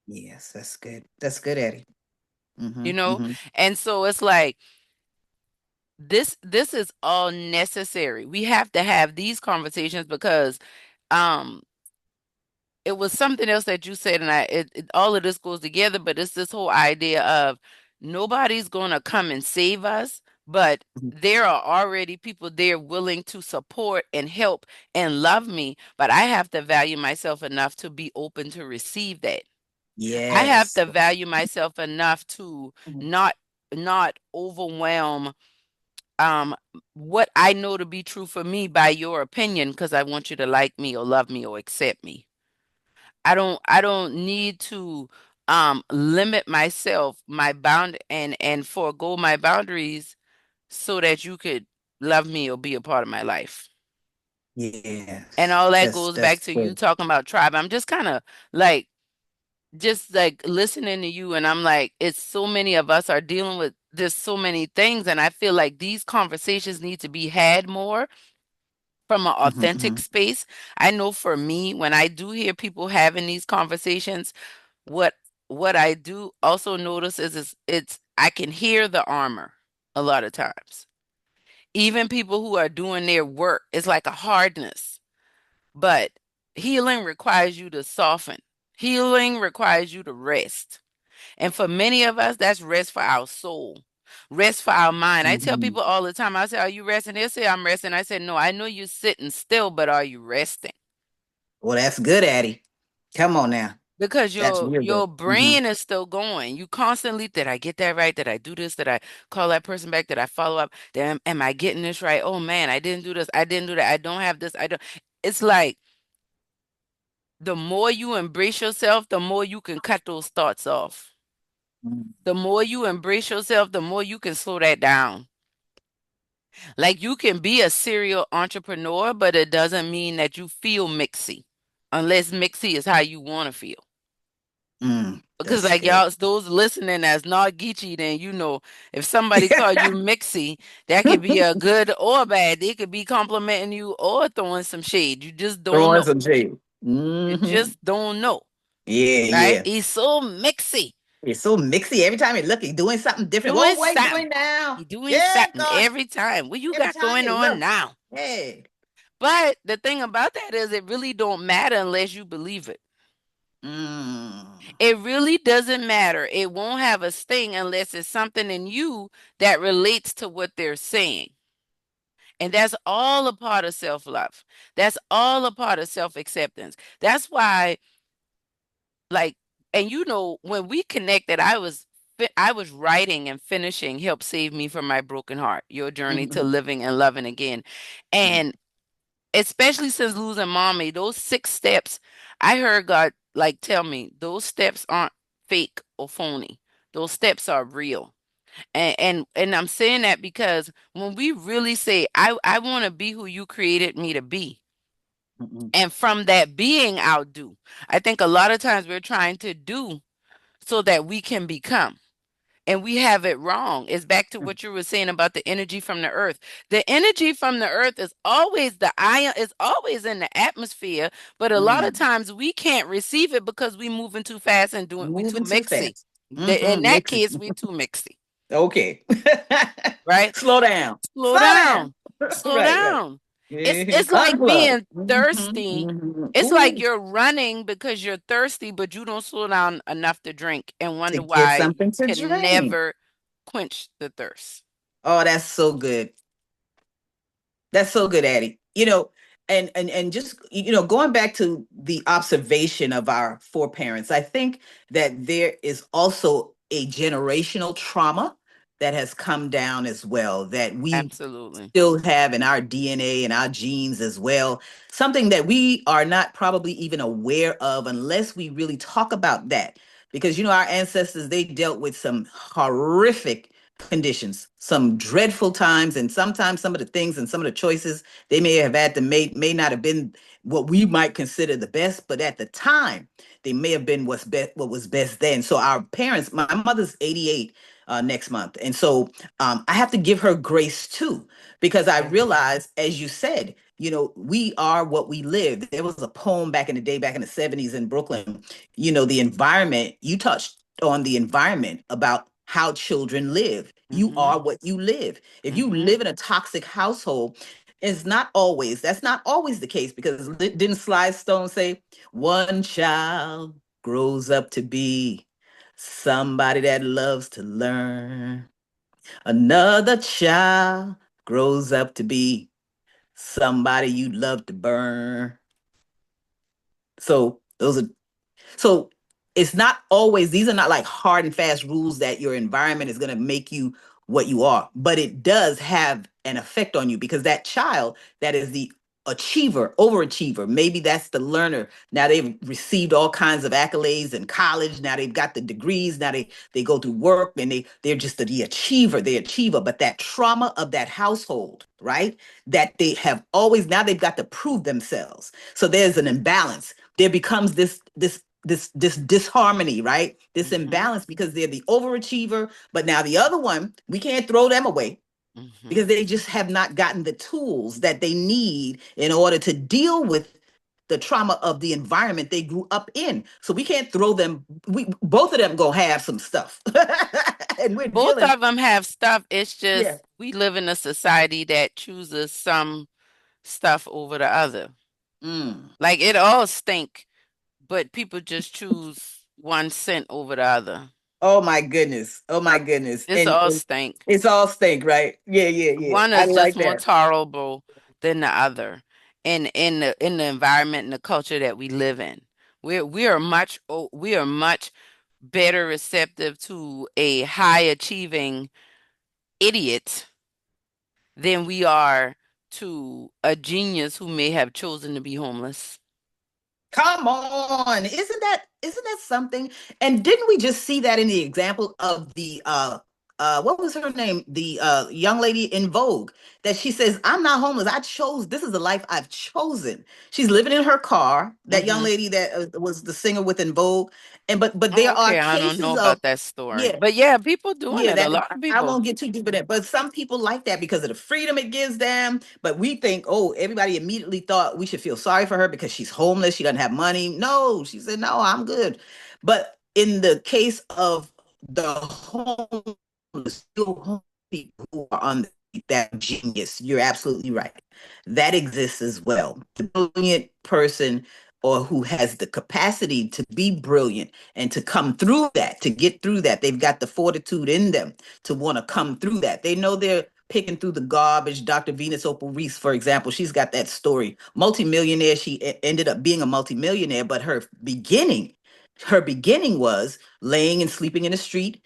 Yes, that's good. That's good, Eddie. You Mhm. know, Mhm. and so it's like this is all necessary. We have to have these conversations because um it was something else that you said, and all of this goes together, but it's this whole idea of nobody's going to come and save us, but Mhm. there are already people there willing to support and help and love me, but I have to value myself enough to be open to receive that. I have Yes. to value myself enough to Mhm. not not overwhelm um what I know to be true for me by your opinion because I want you to like me or love me or accept me. I don't need to limit myself, my bound and forego my boundaries so that you could love me or be a part of my life. And Yes. all that goes back That's to you good. talking about tribe. I'm just kind of like, just like listening to you, and I'm like, it's so many of us are dealing with just so many things, and I feel like these conversations need to be had more from an Mhm, authentic mhm, space. I know for me, when I do hear people having these conversations, what what I do also notice is it's I can hear the armor a lot of times. Even people who are doing their work, it's like a hardness. But healing requires you to soften. Healing requires you to rest. And for many of us, that's rest for our soul, rest for our mind. I tell mhm. people all the time, I say, "Are you resting?" They'll say, "I'm resting." I said, "No, I know you're sitting still, but are you resting?" Well, that's good, Addie. Come on now. Because That's real good. your Hmm. brain is still going. You constantly, did I get that right? Did I do this? Did I call that person back? Did I follow up? Am I getting this right? Oh man, I didn't do this. I didn't do that. I don't have this. I don't. It's like the more you embrace yourself, the more you can cut those thoughts off. The more you embrace yourself, the more you can slow that down. Like you can be a serial entrepreneur, but it doesn't mean that you feel mixy, unless mixy is how you want to feel. Because That's like good. y'all, those listening as not Geechee, then you know if somebody call you mixy, that could be a good or bad. They could be complimenting you or throwing some shade. You just don't Throwing know. some shade. You Hmm. just don't know, Yeah, right? yeah. He's so mixy, It's so mixy. Every time you look, he's doing something different. doing Oh, what are you something. doing now? He doing Yeah, something God. every time. What you Every got time going you on look. now? Hey. But the thing about that is, it really don't matter unless you believe it. Mm, It really doesn't matter. It won't have a sting unless it's something in you that relates to what they're saying. And that's all a part of self love. That's all a part of self acceptance. That's why, like, and you know, when we connected, I was writing and finishing Help Save Me from My Broken Heart, Your Journey to mhm, Living and Loving Again. mhm, And especially since losing mommy, those 6 steps, I heard God like tell me those steps aren't fake or phony. Those steps are real. And I'm saying that because when we really say, I want to be who you created me to be. mhm, And from that being, I'll do. I think a lot of times we're trying to do so that we can become. And we have it wrong. It's back to what you were saying about the energy from the earth. The energy from the earth is always the ion, is always in the atmosphere, but a lot of mm. times we can't receive it because we moving too fast and doing we too Moving too mixy. fast. In Hmm. that Mixy. case, we too mixy, Okay. right? Slow down. Slow Slow down. down. Slow Right, right. down. Mhm. It's like Unplug. being Hmm, thirsty. hmm. It's like Ooh, you're running because you're thirsty, but you don't slow down enough to drink and to wonder get why you something to can drink. never quench the thirst. Oh, that's so good. That's so good, Addie. And just going back to the observation of our foreparents, I think that there is also a generational trauma that has come down as well that we Absolutely. still have in our DNA and our genes as well. Something that we are not probably even aware of unless we really talk about that. Because our ancestors, they dealt with some horrific conditions, some dreadful times, and sometimes some of the things and some of the choices they may have had to make may not have been what we might consider the best, but at the time they may have been what was best then. So our parents, my mother's 88 next month, and so I have to give her grace too, because I realize, as you said, we are what we live. There was a poem back in the day, back in the 70s in Brooklyn, the environment, you touched on the environment about how children live. You Mm-hmm. are what you live. If you Mm-hmm. live in a toxic household, that's not always the case, because didn't Sly Stone say, one child grows up to be somebody that loves to learn. Another child grows up to be somebody you'd love to burn. So so it's not always, these are not like hard and fast rules that your environment is going to make you what you are, but it does have an effect on you, because that child that is the achiever, overachiever. Maybe that's the learner. Now they've received all kinds of accolades in college. Now they've got the degrees. Now they go through work and they're just the achiever, the achiever. But that trauma of that household, right? That they have always now they've got to prove themselves. So there's an imbalance. There becomes this disharmony, right? This Mm-hmm. imbalance because they're the overachiever, but now the other one, we can't throw them away Mm-hmm. because they just have not gotten the tools that they need in order to deal with the trauma of the environment they grew up in. So we can't throw them. We both of them gonna have some stuff, and we're Both dealing. of them have stuff. It's Yeah. just we live in a society that chooses some stuff over the other. Mm. Like it all stink, but people just choose one scent over the other. Oh my goodness. Oh my goodness. It's And, all and stink. it's all stink, right? Yeah, yeah, yeah. One I is just like more that. tolerable than the other in the environment and the culture that we live in. We are much better receptive to a high achieving idiot than we are to a genius who may have chosen to be homeless. Come on. Isn't that something? And didn't we just see that in the example of the what was her name? The young lady in Vogue that she says, I'm not homeless. I chose this is the life I've chosen. She's living in her car, that young Hmm. lady that was the singer within Vogue. And but Oh, there are okay. I don't know cases of about that story. yeah, But yeah, people doing yeah, it. A that lot of I people. won't get too deep in it, but some people like that because of the freedom it gives them. But we think, oh, everybody immediately thought we should feel sorry for her because she's homeless, she doesn't have money. No, she said, no, I'm good. But in the case of the homeless, still homeless people who are on that genius, you're absolutely right. That exists as well. The brilliant person or who has the capacity to be brilliant and to come through that, to get through that. They've got the fortitude in them to want to come through that. They know they're picking through the garbage. Dr. Venus Opal Reese, for example, she's got that story. Multimillionaire, she ended up being a multimillionaire, but her beginning was laying and sleeping in the street,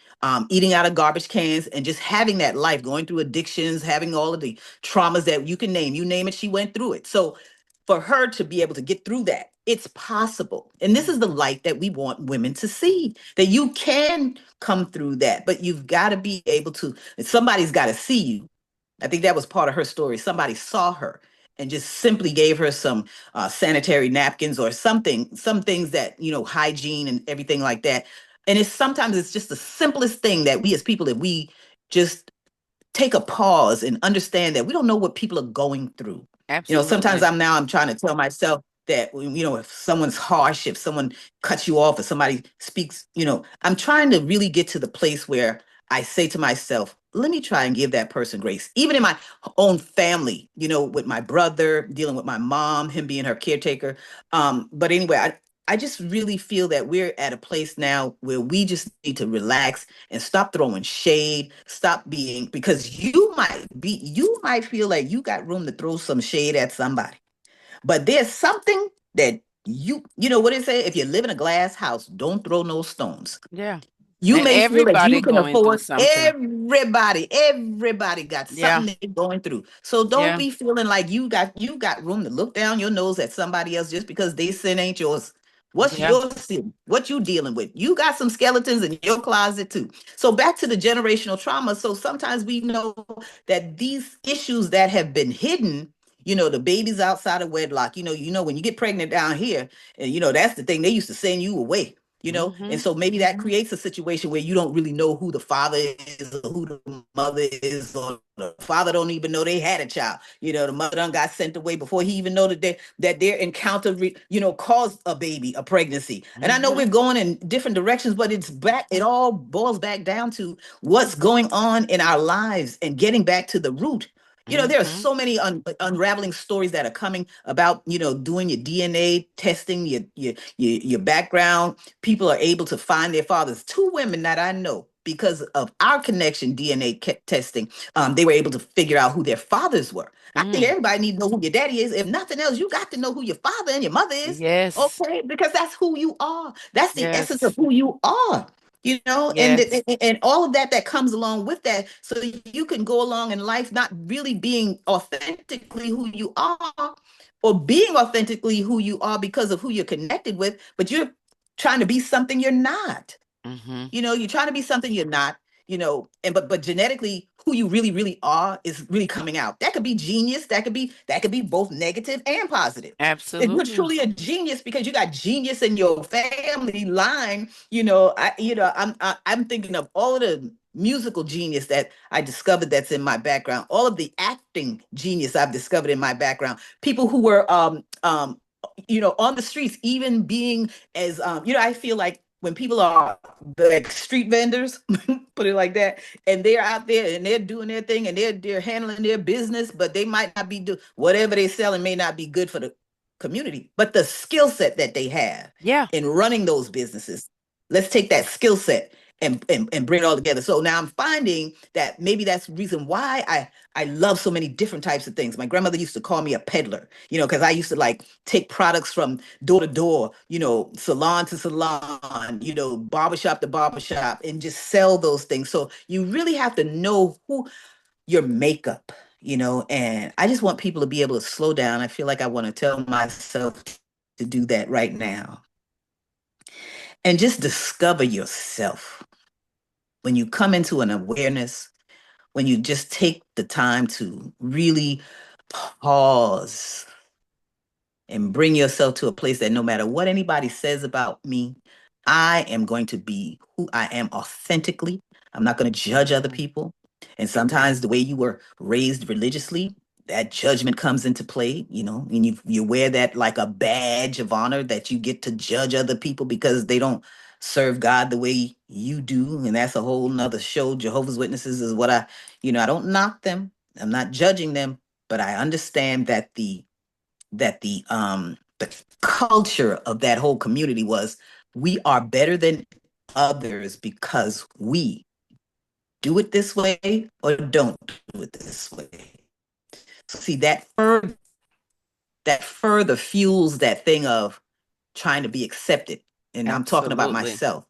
eating out of garbage cans, and just having that life, going through addictions, having all of the traumas that you can name. You name it, she went through it. So for her to be able to get through that, it's possible. And this is the Mhm. light that we want women to see, that you can come through that, but you've got to be able to, somebody's got to see you. I think that was part of her story. Somebody saw her and just simply gave her some sanitary napkins or something, some things that, hygiene and everything like that. And it's just the simplest thing that we as people, that we just take a pause and understand that we don't know what people are going through. Sometimes Absolutely. I'm trying to tell myself that, if someone's harsh, if someone cuts you off, if somebody speaks, I'm trying to really get to the place where I say to myself, let me try and give that person grace. Even in my own family, with my brother, dealing with my mom, him being her caretaker. But anyway, I just really feel that we're at a place now where we just need to relax and stop throwing shade, stop being, because you might feel like you got room to throw some shade at somebody. But there's something that you know what it say? If you live in a glass house, don't throw no stones. Yeah. You And may feel that you everybody can going through afford something. everybody got Yeah. something they're going through. So don't Yeah. be feeling like you got room to look down your nose at somebody else just because they sin ain't yours. What's Yeah. your sin? What you dealing with? You got some skeletons in your closet too. So back to the generational trauma. So sometimes we know that these issues that have been hidden, the babies outside of wedlock, when you get pregnant down here, and that's the thing, they used to send you away. And Hmm. so maybe that creates a situation where you don't really know who the father is or who the mother is, or the father don't even know they had a child. The mother done got sent away before he even know that their encounter caused a baby, a pregnancy. And I know we're Hmm. going in different directions, but it all boils back down to what's going on in our lives and getting back to the root. There are Hmm. so many unraveling stories that are coming about, doing your DNA testing, your background. People are able to find their fathers. Two women that I know, because of our connection DNA testing, they were able to figure out who their fathers were. I think Mm. everybody needs to know who your daddy is. If nothing else, you got to know who your father and your mother is. Yes. Okay, because that's who you are. That's the essence of Yes. who you are. and Yes. all of that that comes along with that, so you can go along in life not really being authentically who you are, or being authentically who you are because of who you're connected with, but you're trying to be something you're not. Mm-hmm. You're trying to be something you're not, and but genetically who you really, really are is really coming out. That could be genius, that could be both negative and positive. If you're Absolutely. truly a genius because you got genius in your family line, I'm thinking of all of the musical genius that I discovered that's in my background, all of the acting genius I've discovered in my background, people who were on the streets, even being as I feel like when people are like street vendors, put it like that, and they're out there and they're doing their thing and they're handling their business, but they might not be do whatever they're selling may not be good for the community, but the skill set that they have Yeah. in running those businesses, let's take that skill set and bring it all together. So now I'm finding that maybe that's the reason why I love so many different types of things. My grandmother used to call me a peddler, because I used to like take products from door to door, salon to salon, barbershop to barbershop, and just sell those things. So you really have to know who your makeup, and I just want people to be able to slow down. I feel like I want to tell myself to do that right now and just discover yourself. When you come into an awareness, when you just take the time to really pause and bring yourself to a place that no matter what anybody says about me, I am going to be who I am authentically. I'm not going to judge other Mm-hmm. people. And sometimes the way you were raised religiously, that judgment comes into play, and you wear that like a badge of honor that you get to judge other people because they don't serve God the way you do. And that's a whole nother show. Jehovah's Witnesses is what I don't knock them. I'm not judging them, but I understand that the culture of that whole community was, we are better than others because we do it this way or don't do it this way. So see, that further fuels that thing of trying to be accepted. And I'm talking about Absolutely. myself.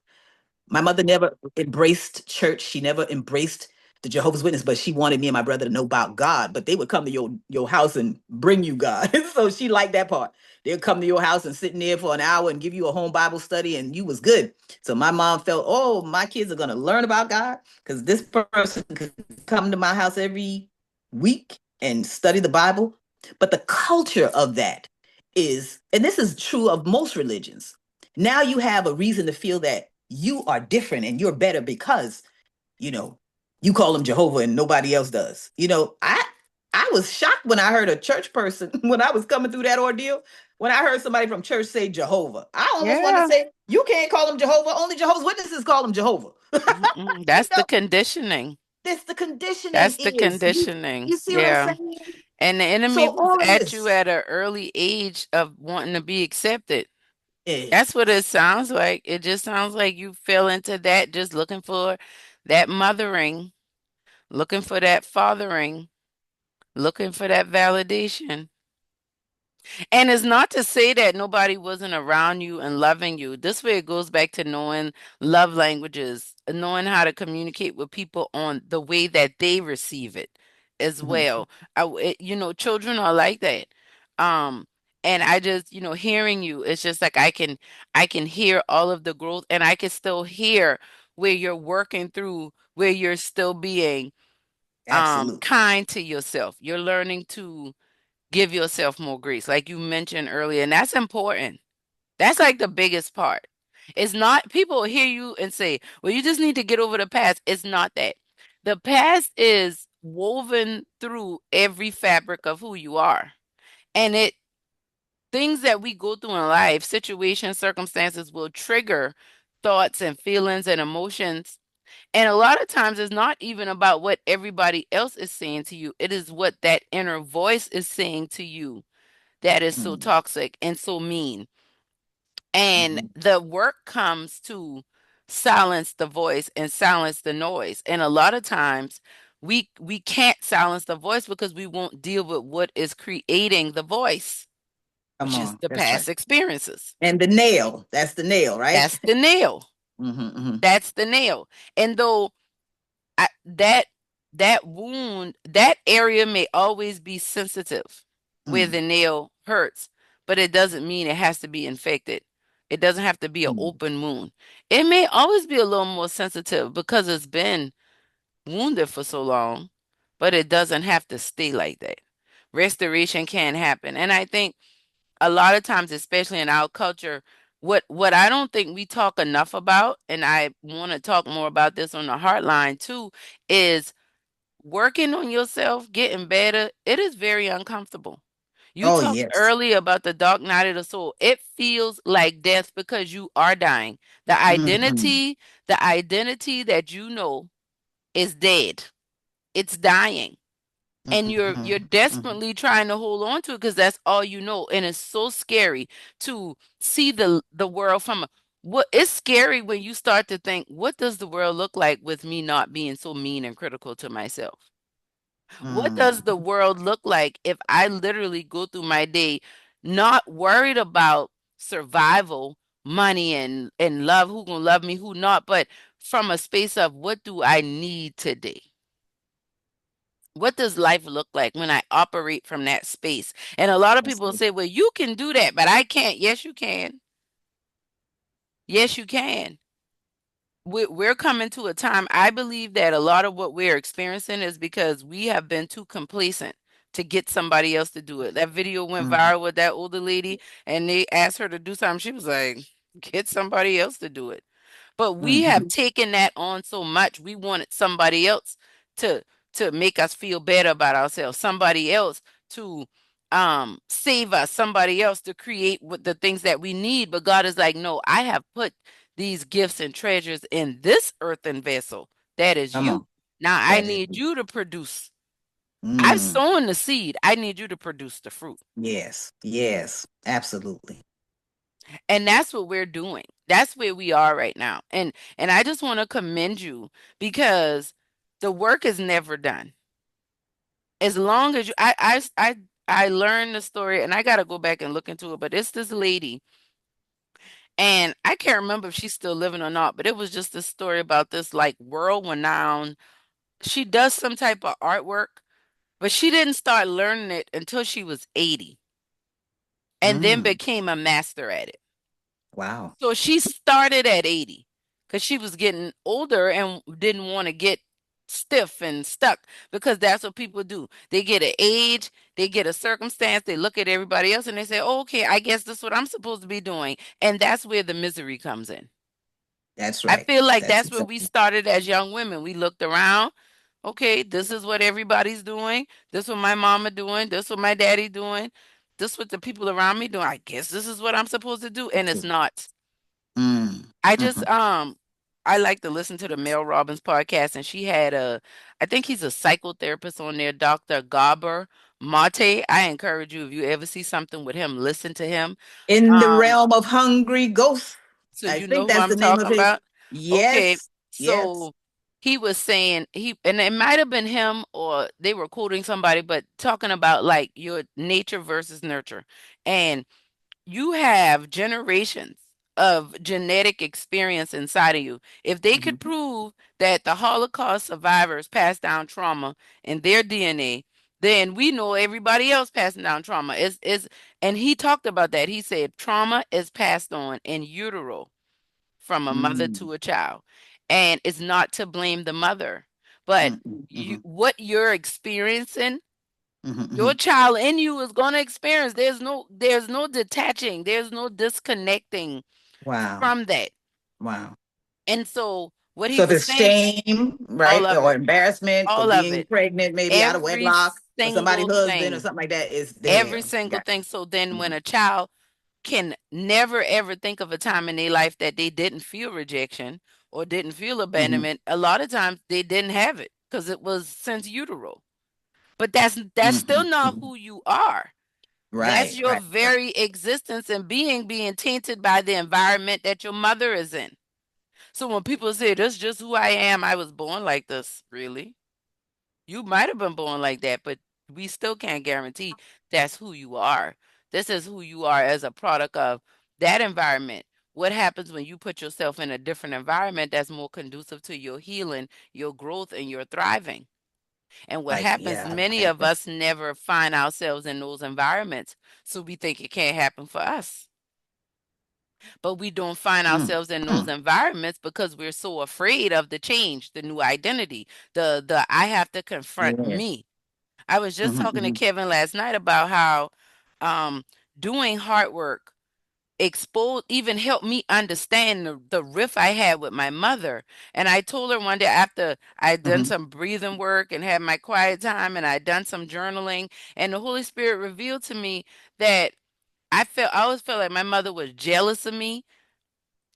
My mother never embraced church. She never embraced the Jehovah's Witness, but she wanted me and my brother to know about God. But they would come to your house and bring you God. So she liked that part. They'd come to your house and sit in there for an hour and give you a home Bible study, and you was good. So my mom felt, oh, my kids are gonna learn about God because this person could come to my house every week and study the Bible. But the culture of that is, and this is true of most religions, now you have a reason to feel that you are different and you're better because, you know, you call them Jehovah and nobody else does. I was shocked when I heard a church person when I was coming through that ordeal. When I heard somebody from church say Jehovah, I almost wanted to Yeah. say, you can't call them Jehovah. Only Jehovah's Witnesses call them Jehovah. Mm-mm. you That's the know, conditioning. this the conditioning That's the is. You conditioning. you see what I'm Yeah. saying? And the enemy So was all of at you this, at an early age of wanting to be accepted. eh, That's what it sounds like. It just sounds like you fell into that, just looking for that mothering, looking for that fathering, looking for that validation. And it's not to say that nobody wasn't around you and loving you. This way it goes back to knowing love languages, knowing how to communicate with people on the way that they receive it as mhm, well. Children are like that. Um, and I just, hearing you, it's just like I can hear all of the growth and I can still hear where you're working through, where you're still being absolutely. kind to yourself. You're learning to give yourself more grace, like you mentioned earlier. And that's important. That's like the biggest part. It's not, people hear you and say, well, you just need to get over the past. It's not that. The past is woven through every fabric of who you are. And things that we go through in life, situations, circumstances will trigger thoughts and feelings and emotions. And a lot of times it's not even about what everybody else is saying to you. It is what that inner voice is saying to you that is so Mhm, toxic and so mean. And mhm. the work comes to silence the voice and silence the noise. And a lot of times we can't silence the voice because we won't deal with what is creating the voice, Come which is on, the that's right. past experiences. And the nail, that's the nail, right? That's the nail. Mm-hmm. That's the nail. And though that that wound, that area may always be sensitive where Mm-hmm. the nail hurts, but it doesn't mean it has to be infected. It doesn't have to be an Mm-hmm. open wound. It may always be a little more sensitive because it's been wounded for so long, but it doesn't have to stay like that. Restoration can happen. And I think a lot of times, especially in our culture, what I don't think we talk enough about, and I want to talk more about this on the Heartline too, is working on yourself, getting better. It is very uncomfortable. You Oh, talked yes. earlier about the dark night of the soul. It feels like death because you are dying. The Mm-hmm. identity, the identity that you know is dead. It's dying. And you're Mm-hmm. Mm-hmm. desperately trying to hold on to it because that's all you know. And it's so scary to see the world from a what it's scary when you start to think, what does the world look like with me not being so mean and critical to myself? What does the Mm-hmm. world look like if I literally go through my day not worried about survival, money and love, who gonna love me, who not, but from a space of what do I need today? What does life look like when I operate from that space? And a lot of That's people good. say, well, you can do that, but I can't. Yes, you can. Yes, you can. We're coming to a time, I believe that a lot of what we're experiencing is because we have been too complacent to get somebody else to do it. That video went Mm-hmm. viral with that older lady, and they asked her to do something. She was like, get somebody else to do it. But we have Mm-hmm. taken that on so much. We wanted somebody else to to make us feel better about ourselves, somebody else to save us, somebody else to create what the things that we need. But God is like, no, I have put these gifts and treasures in this earthen vessel. That is Come you. on. Now I That is. need you to produce. I've Mm. sown the seed. I need you to produce the fruit. Yes. Yes. Absolutely. And that's what we're doing. That's where we are right now. And I just want to commend you because the work is never done. As long as I learned the story and I got to go back and look into it, but it's this lady and I can't remember if she's still living or not, but it was just this story about this like world renowned. She does some type of artwork, but she didn't start learning it until she was 80 and then Mm. became a master at it. Wow. So she started at 80 because she was getting older and didn't want to get stiff and stuck because that's what people do. They get an age, they get a circumstance, they look at everybody else and they say, oh, okay, I guess this is what I'm supposed to be doing. And that's where the misery comes in. That's I right. feel like That's that's where we exactly. started as young women. We looked around. Okay, this is what everybody's doing. This what my mama doing. This what my daddy doing. This what the people around me doing. I guess this is what I'm supposed to do. And it's not. Mm. I just Mm-hmm. I like to listen to the Mel Robbins podcast and she had a I think he's a psychotherapist on there, Dr. Gabor Mate. I encourage you if you ever see something with him, listen to him. In the Um realm of hungry ghosts. so I you know think who that's I'm the name of talking his. about? Okay. Yes. Yes. So he was saying he and it might have been him or they were quoting somebody but talking about like your nature versus nurture. And you have generations of genetic experience inside of you. If they could Mm-hmm. prove that the Holocaust survivors passed down trauma in their DNA, then we know everybody else passing down trauma. And he talked about that. He said trauma is passed on in utero from a mother Mm-hmm. to a child. And it's not to blame the mother, but Mm-hmm. what you're experiencing Mm-hmm. your child in you is going to experience. There's no detaching. There's no disconnecting Wow. from that. Wow. And so what he So was there's saying, shame, all right? of Or it, embarrassment for all of being it, pregnant, maybe out of every wedlock, or somebody's single husband or thing, something like that is every there. single Yeah. thing. So then when Mhm. a child can never ever think of a time in their life that they didn't feel rejection or didn't feel Mhm. abandonment, a lot of times they didn't have it because it was since utero. But that's still Mhm. not Mhm. who you are. That's Right, your right, right. very existence and being tainted by the environment that your mother is in. So when people say that's just who I am, I was born like this, really? You might have been born like that, but we still can't guarantee that's who you are. This is who you are as a product of that environment. what happens when you put yourself in a different environment that's more conducive to your healing, your growth, and your thriving. And what Like, happens, yeah, many of us never find ourselves in those environments, so we think it can't happen for us. But we don't find mm, ourselves in those mm, environments because we're so afraid of the change, the new identity, the I have to confront yeah. me. I was just Hmm, talking to hmm, Kevin last night about how um, doing hard work exposed even helped me understand the rift I had with my mother. And I told her one day after I'd done hmm, some breathing work and had my quiet time and I'd done some journaling, and the Holy Spirit revealed to me that I always felt like my mother was jealous of me.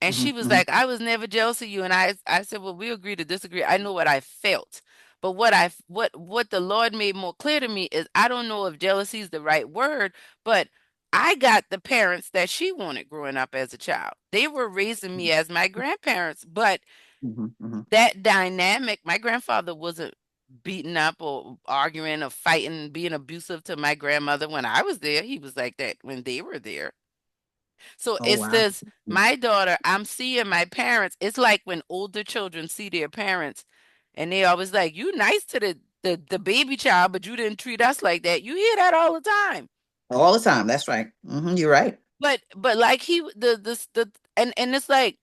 And hmm, she was hmm, like, I was never jealous of you. And I said, well, we agree to disagree. I know what I felt. But what the Lord made more clear to me is I don't know if jealousy is the right word, but I got the parents that she wanted growing up as a child. They were raising me as my grandparents, but hmm, hmm. that dynamic, my grandfather wasn't beating up or arguing or fighting, being abusive to my grandmother when I was there. He was like that when they were there. So Oh, it's wow. this, my daughter, I'm seeing my parents. It's like when older children see their parents and they always like, you nice to the baby child, but you didn't treat us like that. You hear that all the time. All the time. That's right. You're right. But like he the and it's like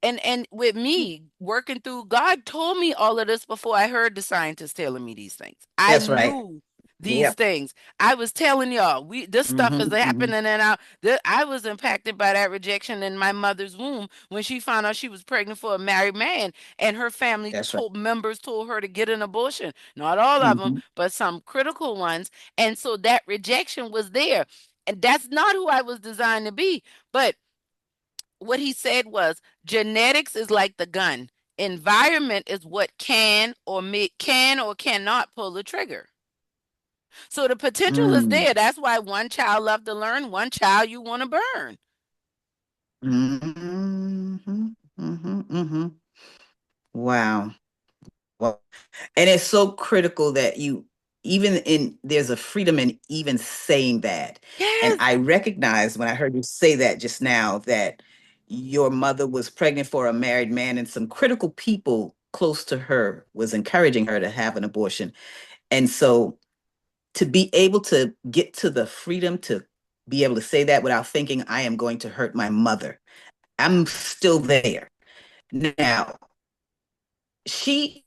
and with me working through, God told me all of this before I heard the scientists telling me these things. I That's right. knew these Yep. things. I was telling y'all, we this stuff is Hmm, hmm, happening, and I was impacted by that rejection in my mother's womb when she found out she was pregnant for a married man, and her family that's right. told members told her to get an abortion. Not all of them, Hmm, but some critical ones, and so that rejection was there, and that's not who I was designed to be, but what he said was genetics is like the gun. Environment is what can or cannot pull the trigger. So the potential is mm, there. That's why one child love to learn, one child you want to burn. hmm, hmm. Wow. Well, and it's so critical that you even in there's a freedom in even saying that. And Yes. I recognize when I heard you say that just now that your mother was pregnant for a married man and some critical people close to her was encouraging her to have an abortion. And so to be able to get to the freedom to be able to say that without thinking I am going to hurt my mother. I'm still there. Now, she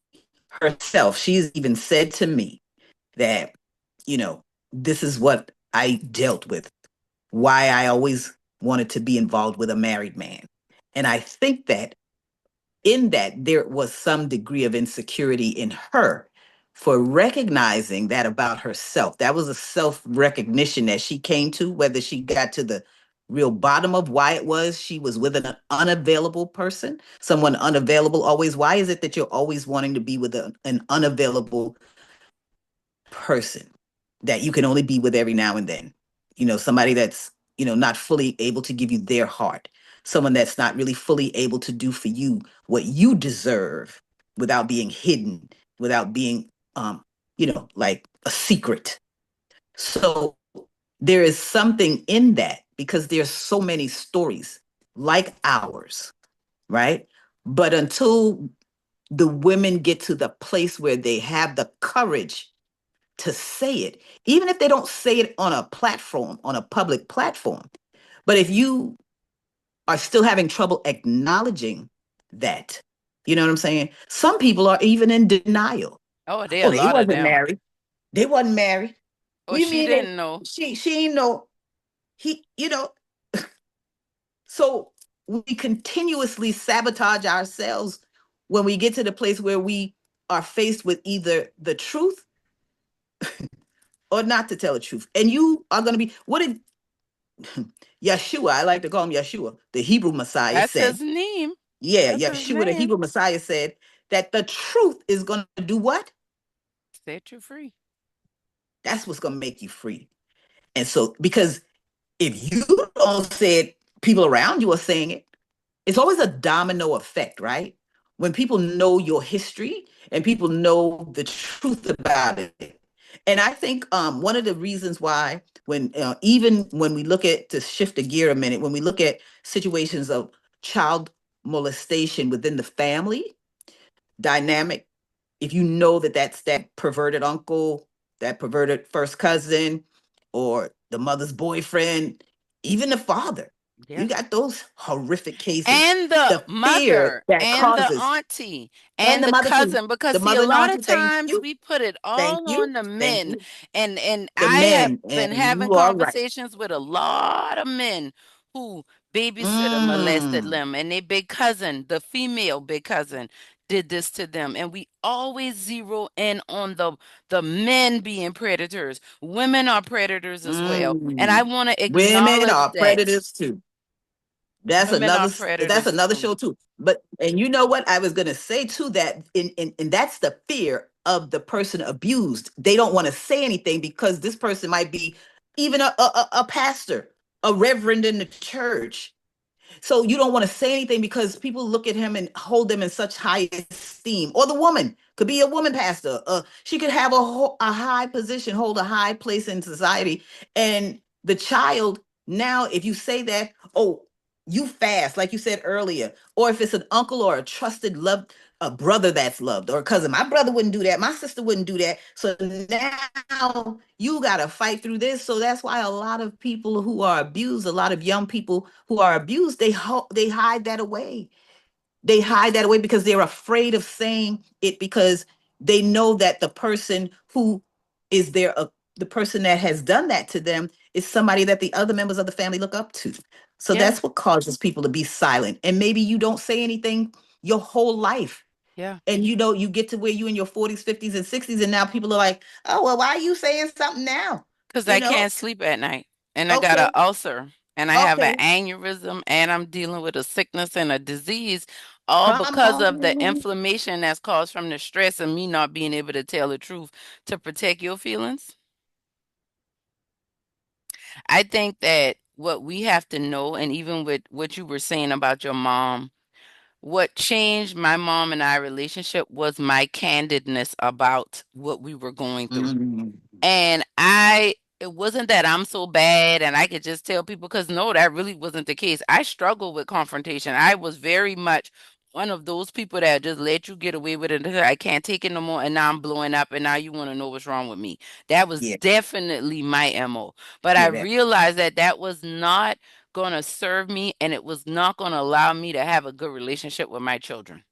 herself, she's even said to me that, you know, this is what I dealt with, why I always wanted to be involved with a married man. And I think that in that there was some degree of insecurity in her for recognizing that about herself. That was a self recognition that she came to, whether she got to the real bottom of why it was she was with an unavailable person, someone unavailable always. Why is it that you're always wanting to be with an unavailable person that you can only be with every now and then? Somebody that's, not fully able to give you their heart, someone that's not really fully able to do for you what you deserve without being hidden, without being, like a secret. So there is something in that because there's so many stories like ours, right? But until the women get to the place where they have the courage to say it, even if they don't say it on a platform, on a public platform. But if you are still having trouble acknowledging that, you know what I'm saying? Some people are even in denial. Oh, there are Oh, a they lot of wasn't them. married. They wasn't married. Oh, What do you she mean they didn't know. she ain't know he, so we continuously sabotage ourselves when we get to the place where we are faced with either the truth or not to tell the truth. And you are going to be, what did Yeshua, I like to call him Yeshua, the Hebrew Messiah That's said, his name. yeah, That's his Yeshua, the name. Hebrew Messiah said that the truth is going to do what? Set you free. That's what's going to make you free. And so, because if you don't say it, people around you are saying it. It's always a domino effect, right? When people know your history and people know the truth about it, And I think one of the reasons why, when even when we look at, to shift a gear a minute, when we look at situations of child molestation within the family dynamic, if you know that that's that perverted uncle, that perverted first cousin, or the mother's boyfriend, even the father, you Yeah. got those horrific cases. And the The fear mother that and the causes, auntie and and the the mother too, cousin, because the see, a mother and lot auntie. of Thank times you, we put it thank all you, on the thank men. you. And The I have men, been and having you are right. conversations with a lot of men who babysitter molested Mm, them, and their big cousin, the female big cousin, did this to them. And we always zero in on the men being predators. Women are predators as well. And I mm. want to Women acknowledge are that predators too. That's women are another that's predators another too. show too. But and you know what I was gonna say to that, and that's the fear of the person abused. They don't want to say anything because this person might be even a pastor, a reverend in the church. So you don't want to say anything because people look at him and hold them in such high esteem. Or the woman could be a woman pastor. She could have a high position, hold a high place in society. And the child, now, if you say that, oh, you fast, like you said earlier, or if it's an uncle or a trusted loved a brother that's loved or a cousin. My brother wouldn't do that. My sister wouldn't do that. So now you got to fight through this. So that's why a lot of people who are abused, a lot of young people who are abused, they hide that away. They hide that away because they're afraid of saying it because they know that the person who is there, the person that has done that to them is somebody that the other members of the family look up to. So Yeah, that's what causes people to be silent. And maybe you don't say anything your whole life. yeah. And you get to where you in your 40s, 50s, and 60s, and now people are like, oh, well, why are you saying something now? Because You I know? can't sleep at night. And I got an Okay, ulcer. And I have an okay, aneurysm. And I'm dealing with a sickness and a disease. All come because of the on. inflammation that's caused from the stress and me not being able to tell the truth to protect your feelings. I think that what we have to know, and even with what you were saying about your mom, what changed my mom and I relationship was my candidness about what we were going through. Mm, And it wasn't that I'm so bad and I could just tell people, because no, that really wasn't the case. I struggled with confrontation. I was very much one of those people that just let you get away with it until I can't take it no more, and now I'm blowing up, and now you want to know what's wrong with me. That was yeah, definitely my MO. But I yeah, that realized that that was not going to serve me, and it was not going to allow me to have a good relationship with my children.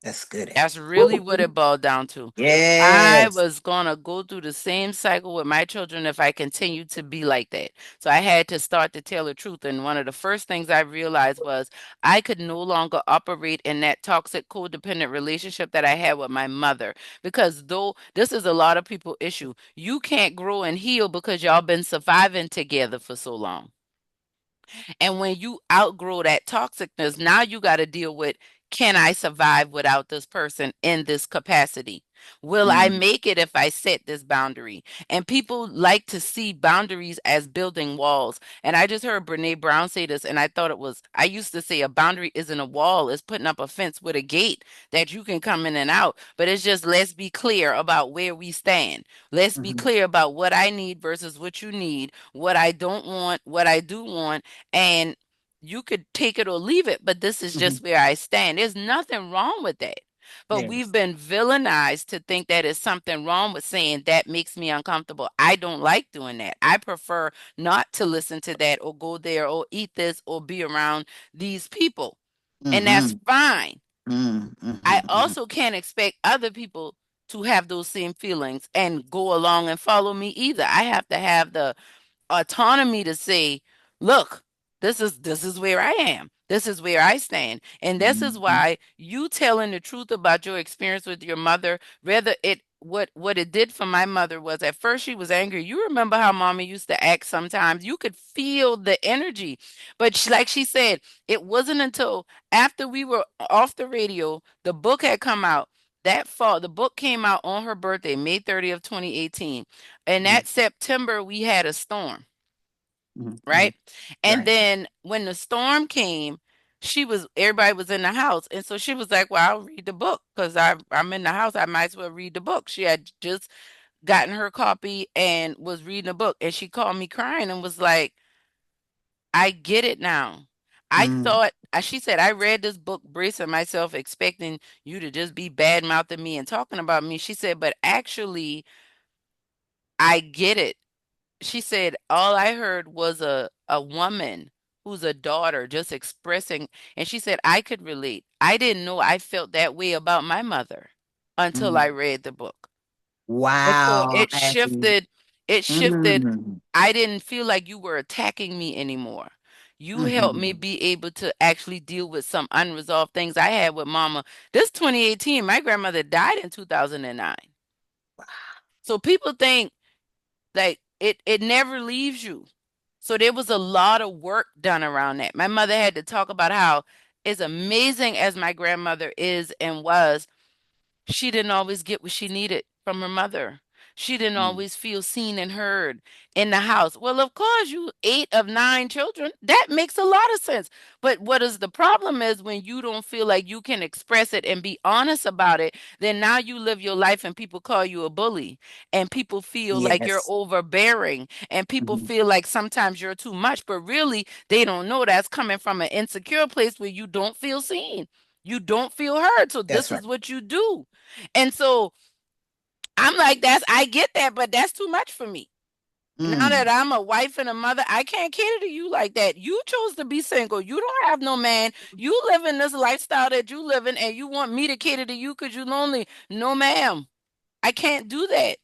that's good. That's really Woo. what it boiled down to. I Yes. was gonna go through the same cycle with my children if I continued to be like that. So I had to start to tell the truth. And one of the first things I realized was I could no longer operate in that toxic codependent relationship that I had with my mother. Because though this is a lot of people issue, you can't grow and heal because y'all been surviving together for so long. And when you outgrow that toxicness, now you got to deal with, can I survive without this person in this capacity? Will I Mm, make it if I set this boundary? And people like to see boundaries as building walls. And I just heard Brene Brown say this, and I thought it was, I used to say a boundary isn't a wall, it's putting up a fence with a gate that you can come in and out. But it's just, let's be clear about where we stand. Let's be mhm, clear about what I need versus what you need, what I don't want, what I do want, and you could take it or leave it, but this is mhm. just where I stand. There's nothing wrong with that. But we've Yes. been villainized to think that is something wrong with saying that makes me uncomfortable. I don't like doing that. I prefer not to listen to that or go there or eat this or be around these people. And that's Mm-hmm. fine. Mm, I mhm, mhm, also can't expect other people to have those same feelings and go along and follow me either. I have to have the autonomy to say, look, this is where I am. This is where I stand. And this is mhm. why you telling the truth about your experience with your mother, whether it what it did for my mother was at first she was angry. You remember how mommy used to act sometimes. You could feel the energy. But like she said, it wasn't until after we were off the radio, the book had come out. That fall, the book came out on her birthday, May 30th, 2018. And Mhm, that September, we had a storm, mhm, right? mhm. And Right. then when the storm came, everybody was in the house. And so she was like, well, I'll read the book because I'm in the house. I might as well read the book. She had just gotten her copy and was reading a book, and she called me crying and was like, I get it now. I Mm, thought, she said, I read this book bracing myself, expecting you to just be bad mouthing me and talking about me. She said, but actually, I get it. She said, all I heard was a woman who's a daughter just expressing, and she said, I could relate. I didn't know I felt that way about my mother until I mm. read the book. And so Wow, Ashley. it shifted. Mm, I didn't feel like you were attacking me anymore. You helped me mhm. be able to actually deal with some unresolved things I had with mama. This 2018, my grandmother died in 2009. So people think like it never leaves you. So there was a lot of work done around that. My mother had to talk about how as amazing as my grandmother is and was, she didn't always get what she needed from her mother. She didn't Mm. always feel seen and heard in the house. Well, of course, you eight of nine children. That makes a lot of sense. But what is the problem is when you don't feel like you can express it and be honest about it, then now you live your life and people call you a bully and people feel like you're Yes. overbearing and people Mhm. feel like sometimes you're too much, but really they don't know that's coming from an insecure place where you don't feel seen. You don't feel heard. So That's this right. is what you do. And so I'm like, I get that, but that's too much for me. Now that Mm. I'm a wife and a mother, I can't cater to you like that. You chose to be single. You don't have no man. You live in this lifestyle that you live in, and you want me to cater to you because you're lonely. No, ma'am. I can't do that.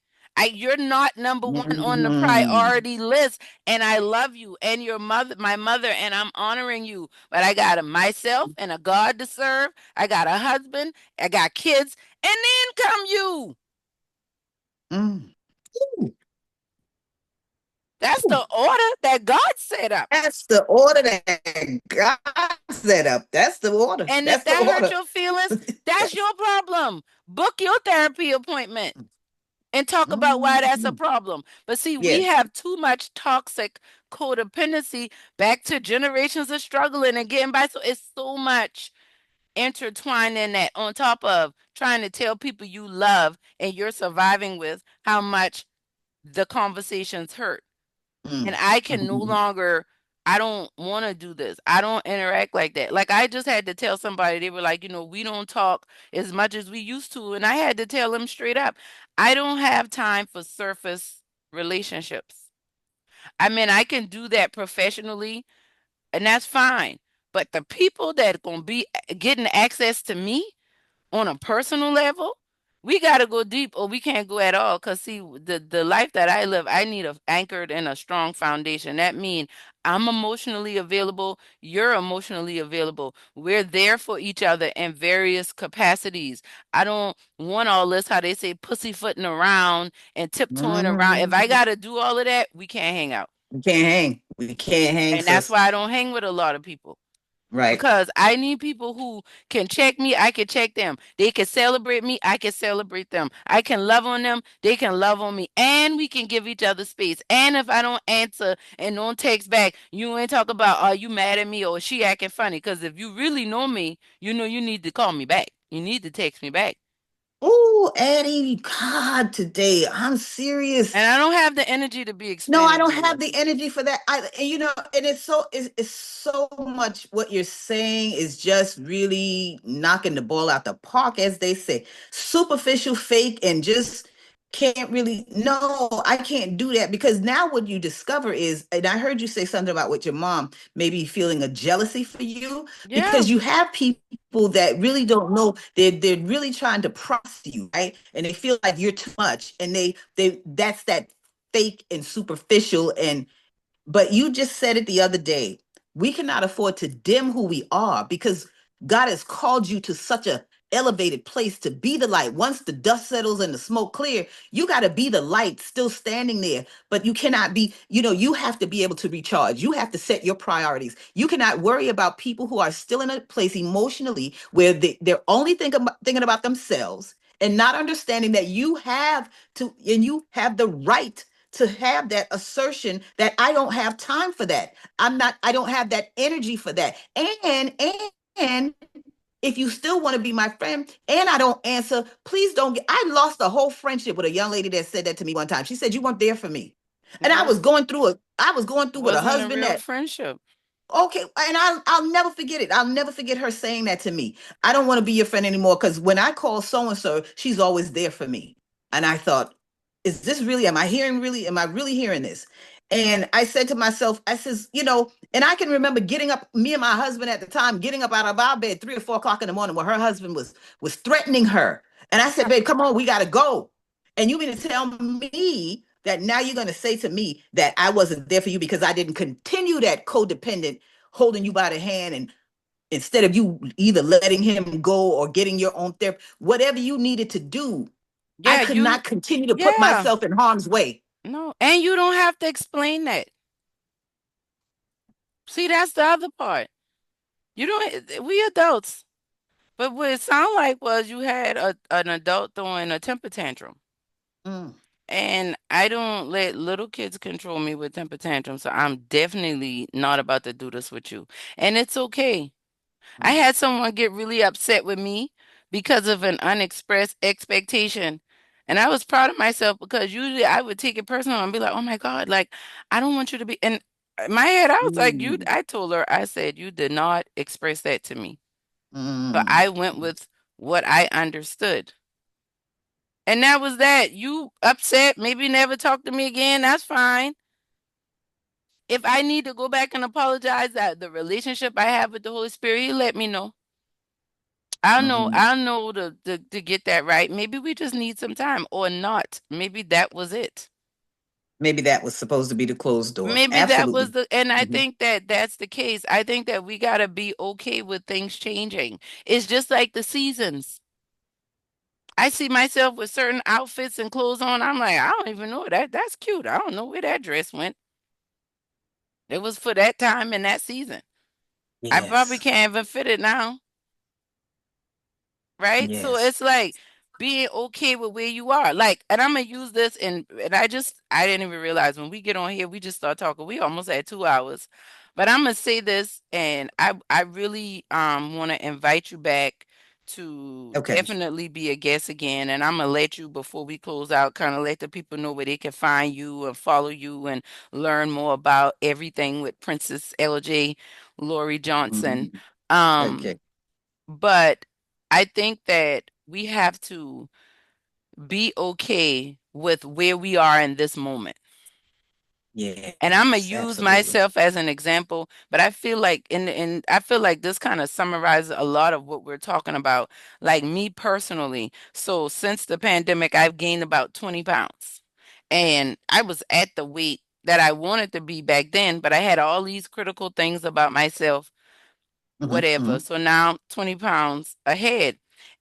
You're not number one on the Mm. priority list, and I love you and your mother, my mother, and I'm honoring you. But I got a myself and a God to serve. I got a husband. I got kids, and then come you. Mm. Ooh, That's ooh. the order that God set up. That's the order that God set up. That's the order. And if That's the that hurt order. your feelings, that's Yes. your problem. Book your therapy appointment and talk about why that's a Mm. problem. But see, we Yes. have too much toxic codependency back to generations of struggling and getting by. So it's so much intertwined in that, on top of trying to tell people you love and you're surviving with how much the conversations hurt. And Mm. I can no Mhm. longer, I don't want to do this. I don't interact like that. Like I just had to tell somebody, they were like, we don't talk as much as we used to. And I had to tell them straight up, I don't have time for surface relationships. I mean, I can do that professionally, and that's fine. But the people that going to be getting access to me, on a personal level, we got to go deep or we can't go at all. Because, see, the life that I live, I need a anchored in a strong foundation. That means I'm emotionally available. You're emotionally available. We're there for each other in various capacities. I don't want all this, how they say, pussyfooting around and tiptoeing around. If I Mm. got to do all of that, we can't hang out. We can't hang. We can't hang, And that's sis. why I don't hang with a lot of people. Right. Because I need people who can check me, I can check them. They can celebrate me, I can celebrate them. I can love on them, they can love on me. And we can give each other space. And if I don't answer and don't text back, you ain't talk about, are you mad at me or is she acting funny? Because if you really know me, you know you need to call me back. You need to text me back. Oh, Eddie, God, today I'm serious. And I don't have the energy to be No, I explaining don't all have this. the energy for that. And and it's so much what you're saying is just really knocking the ball out the park, as they say. Superficial, fake, and just can't really. No, I can't do that because now what you discover is, and I heard you say something about with your mom, maybe feeling a jealousy for you Yeah. because you have people that really don't know. They're really trying to process you, right? And they feel like you're too much, and they that's that fake and superficial. And but you just said it the other day, we cannot afford to dim who we are because God has called you to such a elevated place to be the light. Once the dust settles and the smoke clear, you got to be the light still standing there. But you cannot be, you have to be able to recharge. You have to set your priorities. You cannot worry about people who are still in a place emotionally where they're only thinking about themselves and not understanding that you have to, and you have the right to have that assertion that I don't have time for that. I don't have that energy for that. And If you still want to be my friend and I don't answer, please don't get. I lost a whole friendship with a young lady that said that to me one time. She said, you weren't there for me. And It was I was going through with a wasn't a husband real that, friendship. okay, and I'll never forget it. I'll never forget her saying that to me. I don't want to be your friend anymore because when I call so and so, she's always there for me. And I thought, is this really? Am I hearing really? Am I really hearing this? And I said to myself, I says, and I can remember getting up, me and my husband at the time, getting up out of our bed 3 or 4 o'clock in the morning, where her husband was threatening her. And I said, babe, come on, we gotta go. And you mean to tell me that now you're gonna say to me that I wasn't there for you because I didn't continue that codependent holding you by the hand, and instead of you either letting him go or getting your own therapy, whatever you needed to do, I Yeah, could you not continue to put yeah. myself in harm's way. No, and you don't have to explain that. See, that's the other part. You don't we adults. But what it sounded like was you had an adult throwing a temper tantrum. Mm, And I don't let little kids control me with temper tantrums. So I'm definitely not about to do this with you. And it's okay. I mm, had someone get really upset with me because of an unexpressed expectation. And I was proud of myself because usually I would take it personal and be like, oh my God, like, I don't want you to be. And in my head, I was like, mm, I told her, I said, you did not express that to me. So mm. I went with what I understood. And that was that. You upset, maybe never talk to me again. That's fine. If I need to go back and apologize that the relationship I have with the Holy Spirit, he let me know. Mhm. I'll know to get that right. Maybe we just need some time or not. Maybe that was it. Maybe that was supposed to be the closed door. Maybe that was Absolutely. and I Mhm. think that that's the case. I think that we got to be okay with things changing. It's just like the seasons. I see myself with certain outfits and clothes on. I'm like, I don't even know that's cute. I don't know where that dress went. It was for that time and that season. I probably Yes. can't even fit it now. Right? So Yes. it's like being okay with where you are. Like, and I'm gonna use this and I didn't even realize when we get on here, we just start talking. We almost had 2 hours. But I'm gonna say this and I really wanna invite you back to Okay. definitely be a guest again. And I'm gonna let you before we close out, kind of let the people know where they can find you and follow you and learn more about everything with Princess LJ Lori Johnson. Mhm. Um Okay. but I think that we have to be okay with where we are in this moment. And I'm gonna Yes. use Absolutely. myself as an example, but I feel like in I feel like this kind of summarizes a lot of what we're talking about. Like me personally, so since the pandemic, I've gained about 20 pounds. And I was at the weight that I wanted to be back then, but I had all these critical things about myself Mhm, whatever. mhm, So now 20 pounds ahead.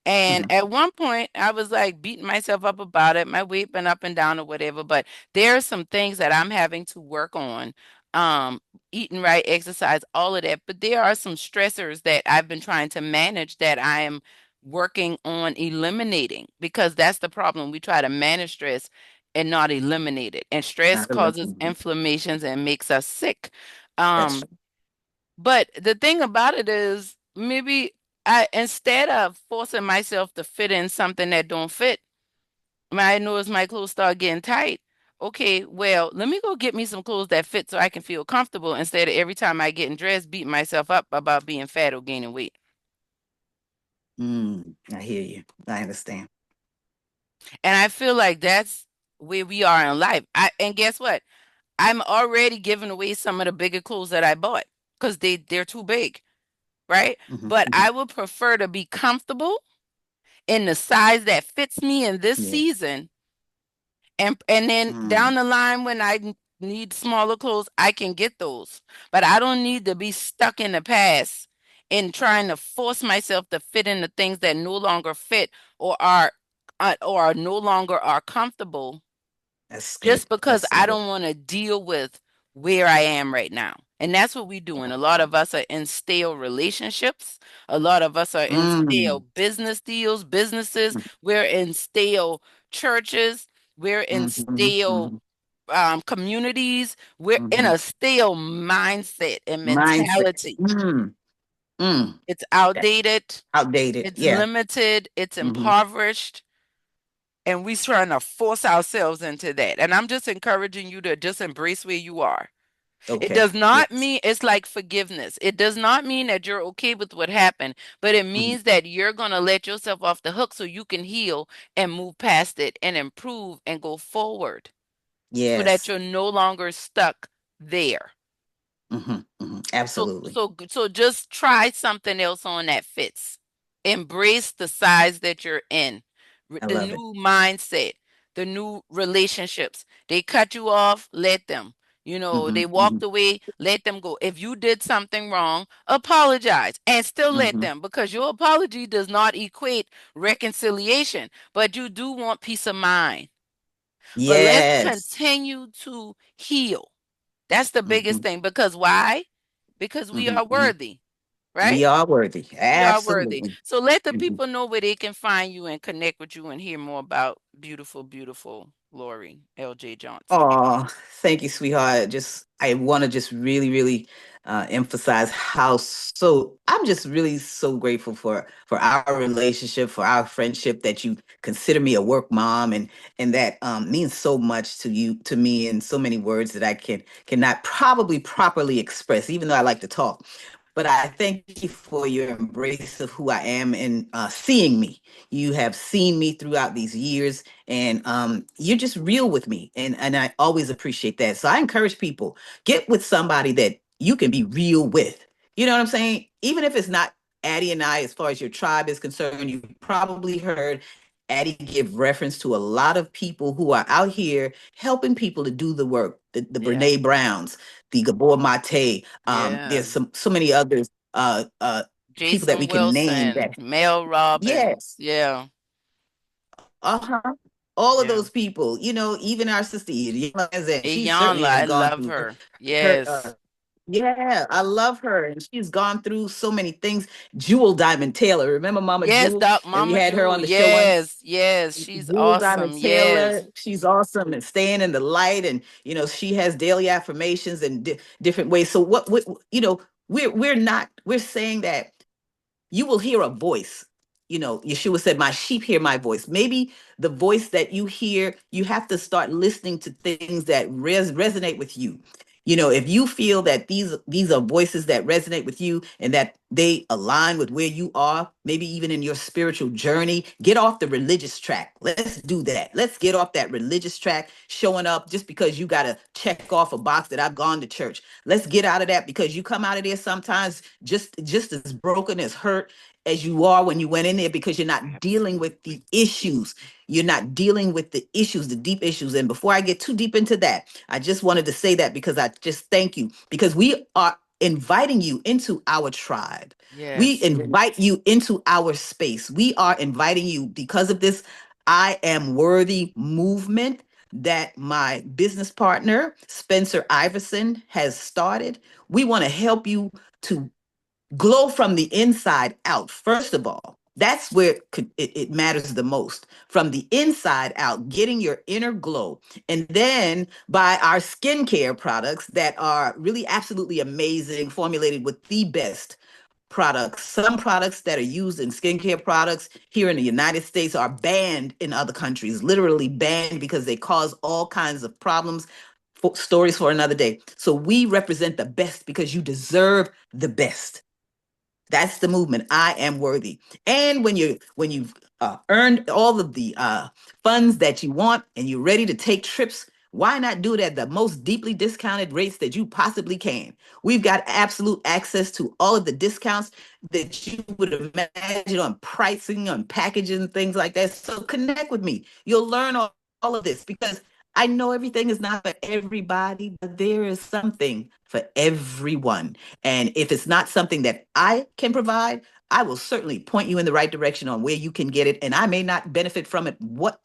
And mhm. at one point, I was like beating myself up about it. My weight been up and down or whatever. But there are some things that I'm having to work on. Um, Eating right, exercise, all of that. But there are some stressors that I've been trying to manage that I am working on eliminating because that's the problem. We try to manage stress and not eliminate it. And stress Not a little- causes mhm. inflammations and makes us sick. That's Um, right. but the thing about it is, maybe I instead of forcing myself to fit in something that don't fit, when I notice my clothes start getting tight. Okay, well, let me go get me some clothes that fit so I can feel comfortable instead of every time I get dressed beating myself up about being fat or gaining weight. I hear you. I understand. And I feel like that's where we are in life. And guess what? I'm already giving away some of the bigger clothes that I bought because they're too big, right? Mhm, But mhm. I would prefer to be comfortable in the size that fits me in this Yeah. season and then Mm. down the line when need smaller clothes I can get those, but I don't need to be stuck in the past and trying to force myself to fit in the things that no longer fit or are no longer are comfortable That's good. just because That's I good. don't want to deal with where I am right now. And that's what we're doing. A lot of us are in stale relationships. A lot of us are in stale Mm. business deals, businesses. We're in stale churches. We're in Mhm, mhm, stale mhm, communities. We're in mhm. a stale mindset and Mindset. mentality. Mm. It's That's outdated, outdated. it's Yeah. limited, it's Hmm. impoverished, and we trying to force ourselves into that. And I'm just encouraging you to just embrace where you are. It Okay. does not Yes. mean it's like forgiveness. It does not mean that you're okay with what happened, but it Mhm. means that you're going to let yourself off the hook so you can heal and move past it and improve and go forward so that Yes. you're no longer stuck there. Hmm. Hmm. So Absolutely. so so just try something else on that fits. Embrace the size that you're in. I The love it. new mindset, the new relationships. They cut you off, let them. Hmm. They walked Hmm. away, let them go. If you did something wrong, apologize and still let Hmm. them because your apology does not equate reconciliation, but you do want peace of mind. But let's Yes. continue to heal. That's the biggest Hmm. thing because why? Because we Hmm. are Hmm. worthy, right? We are worthy. We are worthy. Absolutely. So let the Mhm. people know where they can find you and connect with you and hear more about beautiful, beautiful Lori L.J. Johnson. Oh, thank you, sweetheart. Just I want to just really, really emphasize how I'm just really so grateful for our relationship, for our friendship, that you consider me a work mom, and that means so much to you, to me, in so many words that I cannot probably properly express, even though I like to talk. But I thank you for your embrace of who I am and seeing me. You have seen me throughout these years, and you're just real with me, and I always appreciate that. So I encourage people, get with somebody that you can be real with. You know what I'm saying? Even if it's not Addie and I, as far as your tribe is concerned, you've probably heard Addie give reference to a lot of people who are out here helping people to do the work. The Yeah. Brene Browns, the Gabor Mate. Yeah. There's so many others. People that we Jason can name Wilson, that. Mel Yes. Robbins. Yeah. Uh-huh. All of Yeah. those people, even our sister Iyanla, she Iyanla, certainly has I gone love through her. her. Yes. Yeah, I love her, and she's gone through so many things. Jewel Diamond Taylor, remember Mama Yes, Jewel, Doc and we Mama had her Jewel. on the show one. Yes. Yes. She's Jewel Diamond awesome. Taylor, Yes. she's awesome and staying in the light, and she has daily affirmations and different ways. So what we're saying that you will hear a voice. Yeshua said, "My sheep hear my voice." Maybe the voice that you hear, you have to start listening to things that resonate with you. If you feel that these are voices that resonate with you and that they align with where you are, maybe even in your spiritual journey, get off the religious track. Let's do that. Let's get off that religious track, showing up just because you got to check off a box that I've gone to church. Let's get out of that, because you come out of there sometimes just as broken, as hurt as you are when you went in there, because you're not dealing with the issues. You're not dealing with the issues, the deep issues. And before I get too deep into that, I just wanted to say that because I just thank you, because we are inviting you into our tribe. We Yes. invite you into our space. We are inviting you because of this I Am Worthy movement that my business partner, Spencer Iverson, has started. We want to help you to glow from the inside out. First of all, that's where it matters the most. From the inside out, getting your inner glow. And then by our skincare products that are really absolutely amazing, formulated with the best products. Some products that are used in skincare products here in the United States are banned in other countries, literally banned, because they cause all kinds of problems. Stories for another day. So we represent the best because you deserve the best. That's the movement. I am worthy. And when you've earned all of the funds that you want and you're ready to take trips, why not do it at the most deeply discounted rates that you possibly can? We've got absolute access to all of the discounts that you would imagine on pricing, on packaging, things like that. So connect with me. You'll learn all of this, because I know everything is not for everybody, but there is something for everyone. And if it's not something that I can provide, I will certainly point you in the right direction on where you can get it. And I may not benefit from it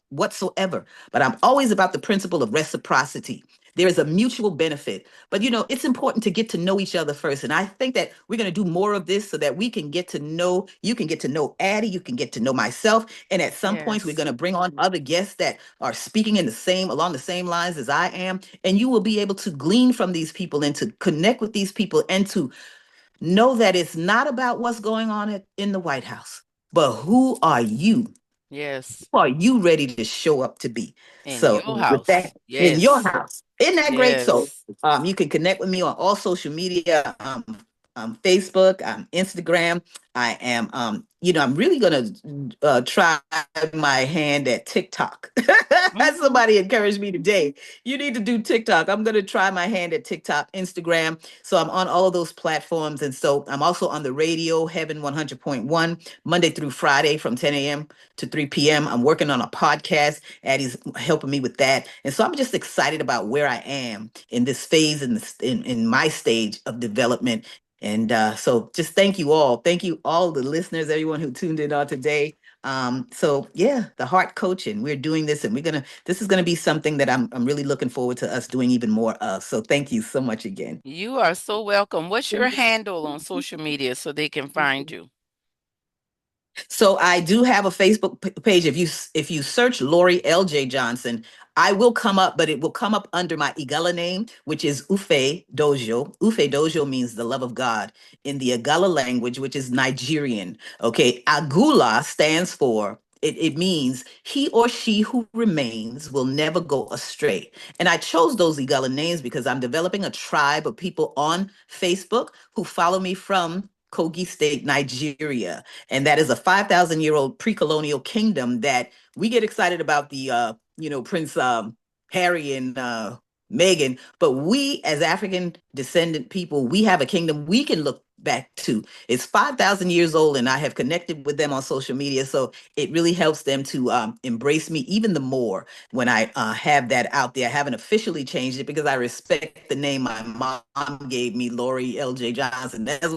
whatsoever, but I'm always about the principle of reciprocity. There is a mutual benefit. But it's important to get to know each other first. And I think that we're going to do more of this so that we can get to know, you can get to know Addie, you can get to know myself. And at some points, we're Yes. going to bring on other guests that are speaking along the same lines as I am. And you will be able to glean from these people and to connect with these people and to know that it's not about what's going on in the White House, but who are you? Yes. Who are you ready to show up to be? In So your with that, house. in your Yes. house, isn't that great? So Yes. you can connect with me on all social media. Facebook, Instagram. I am, I'm really gonna try my hand at TikTok. Hmm. Somebody encouraged me today. You need to do TikTok. I'm gonna try my hand at TikTok, Instagram. So I'm on all of those platforms, and so I'm also on the radio, Heaven 100.1, Monday through Friday from 10 a.m. to 3 p.m. I'm working on a podcast. Addie's helping me with that, and so I'm just excited about where I am in this phase in my stage of development. And so just thank you all. Thank you all the listeners, everyone who tuned in on today. So yeah, the heart coaching, we're doing this and this is gonna be something that I'm really looking forward to us doing even more of. So thank you so much again. You are so welcome. What's your handle on social media so they can find you? So I do have a Facebook page. If you search Lori L.J. Johnson, I will come up, but it will come up under my Igala name, which is Ufedoojo. Ufedoojo means the love of God in the Igala language, which is Nigerian. Okay, Agula stands for. It means he or she who remains will never go astray. And I chose those Igala names because I'm developing a tribe of people on Facebook who follow me from Kogi State, Nigeria, and that is a 5,000-year-old pre-colonial kingdom that we get excited about the Prince Harry and Meghan, but we as African descendant people, we have a kingdom we can look back to. It's 5,000 years old, and I have connected with them on social media, so it really helps them to embrace me even the more when I have that out there. I haven't officially changed it because I respect the name my mom gave me, Lori L.J. Johnson. That's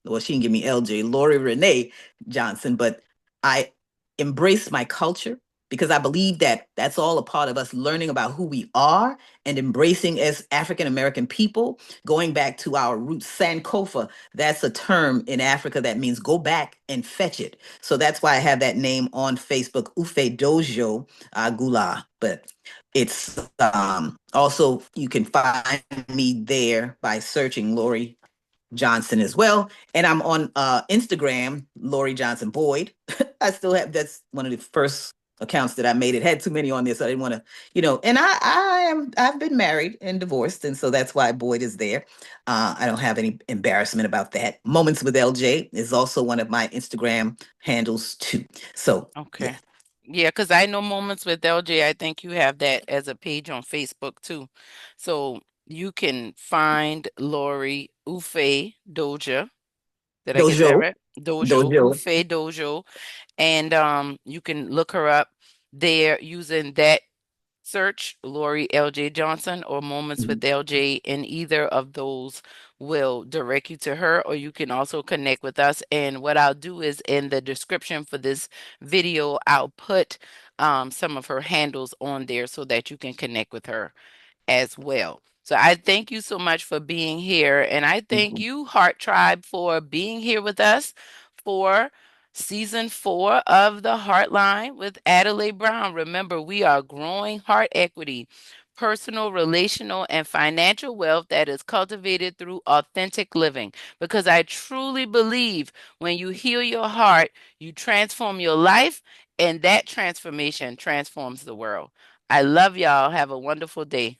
what she didn't give me L.J., Lori Renee Johnson, but I embrace my culture because I believe that that's all a part of us learning about who we are and embracing as African American people, going back to our roots. Sankofa, that's a term in Africa that means go back and fetch it. So that's why I have that name on Facebook, Ufedoojo Agula. But it's also, you can find me there by searching Lori Johnson as well. And I'm on Instagram, Lori Johnson Boyd. I still have, that's one of the first accounts that I made. It had too many on there, so I didn't want to, and I've been married and divorced, and so that's why Boyd is there. I don't have any embarrassment about that. Moments with LJ is also one of my Instagram handles too. So yeah. Okay. Yeah, because I know Moments with LJ. I think you have that as a page on Facebook too. So you can find Lori Ufe Doja. Did I get that Dojo. right? Dojo, Dojo. Ufe Dojo. And you can look her up there using that search Lori L.J. Johnson or Moments with LJ, and either of those will direct you to her, or you can also connect with us. And what I'll do is in the description for this video, I'll put some of her handles on there so that you can connect with her as well. So I thank you so much for being here. And I thank you, Heart Tribe, for being here with us for season 4 of the Heartline with Adelai Brown. Remember, we are growing heart equity, personal, relational, and financial wealth that is cultivated through authentic living. Because I truly believe when you heal your heart, you transform your life, and that transformation transforms the world. I love y'all. Have a wonderful day.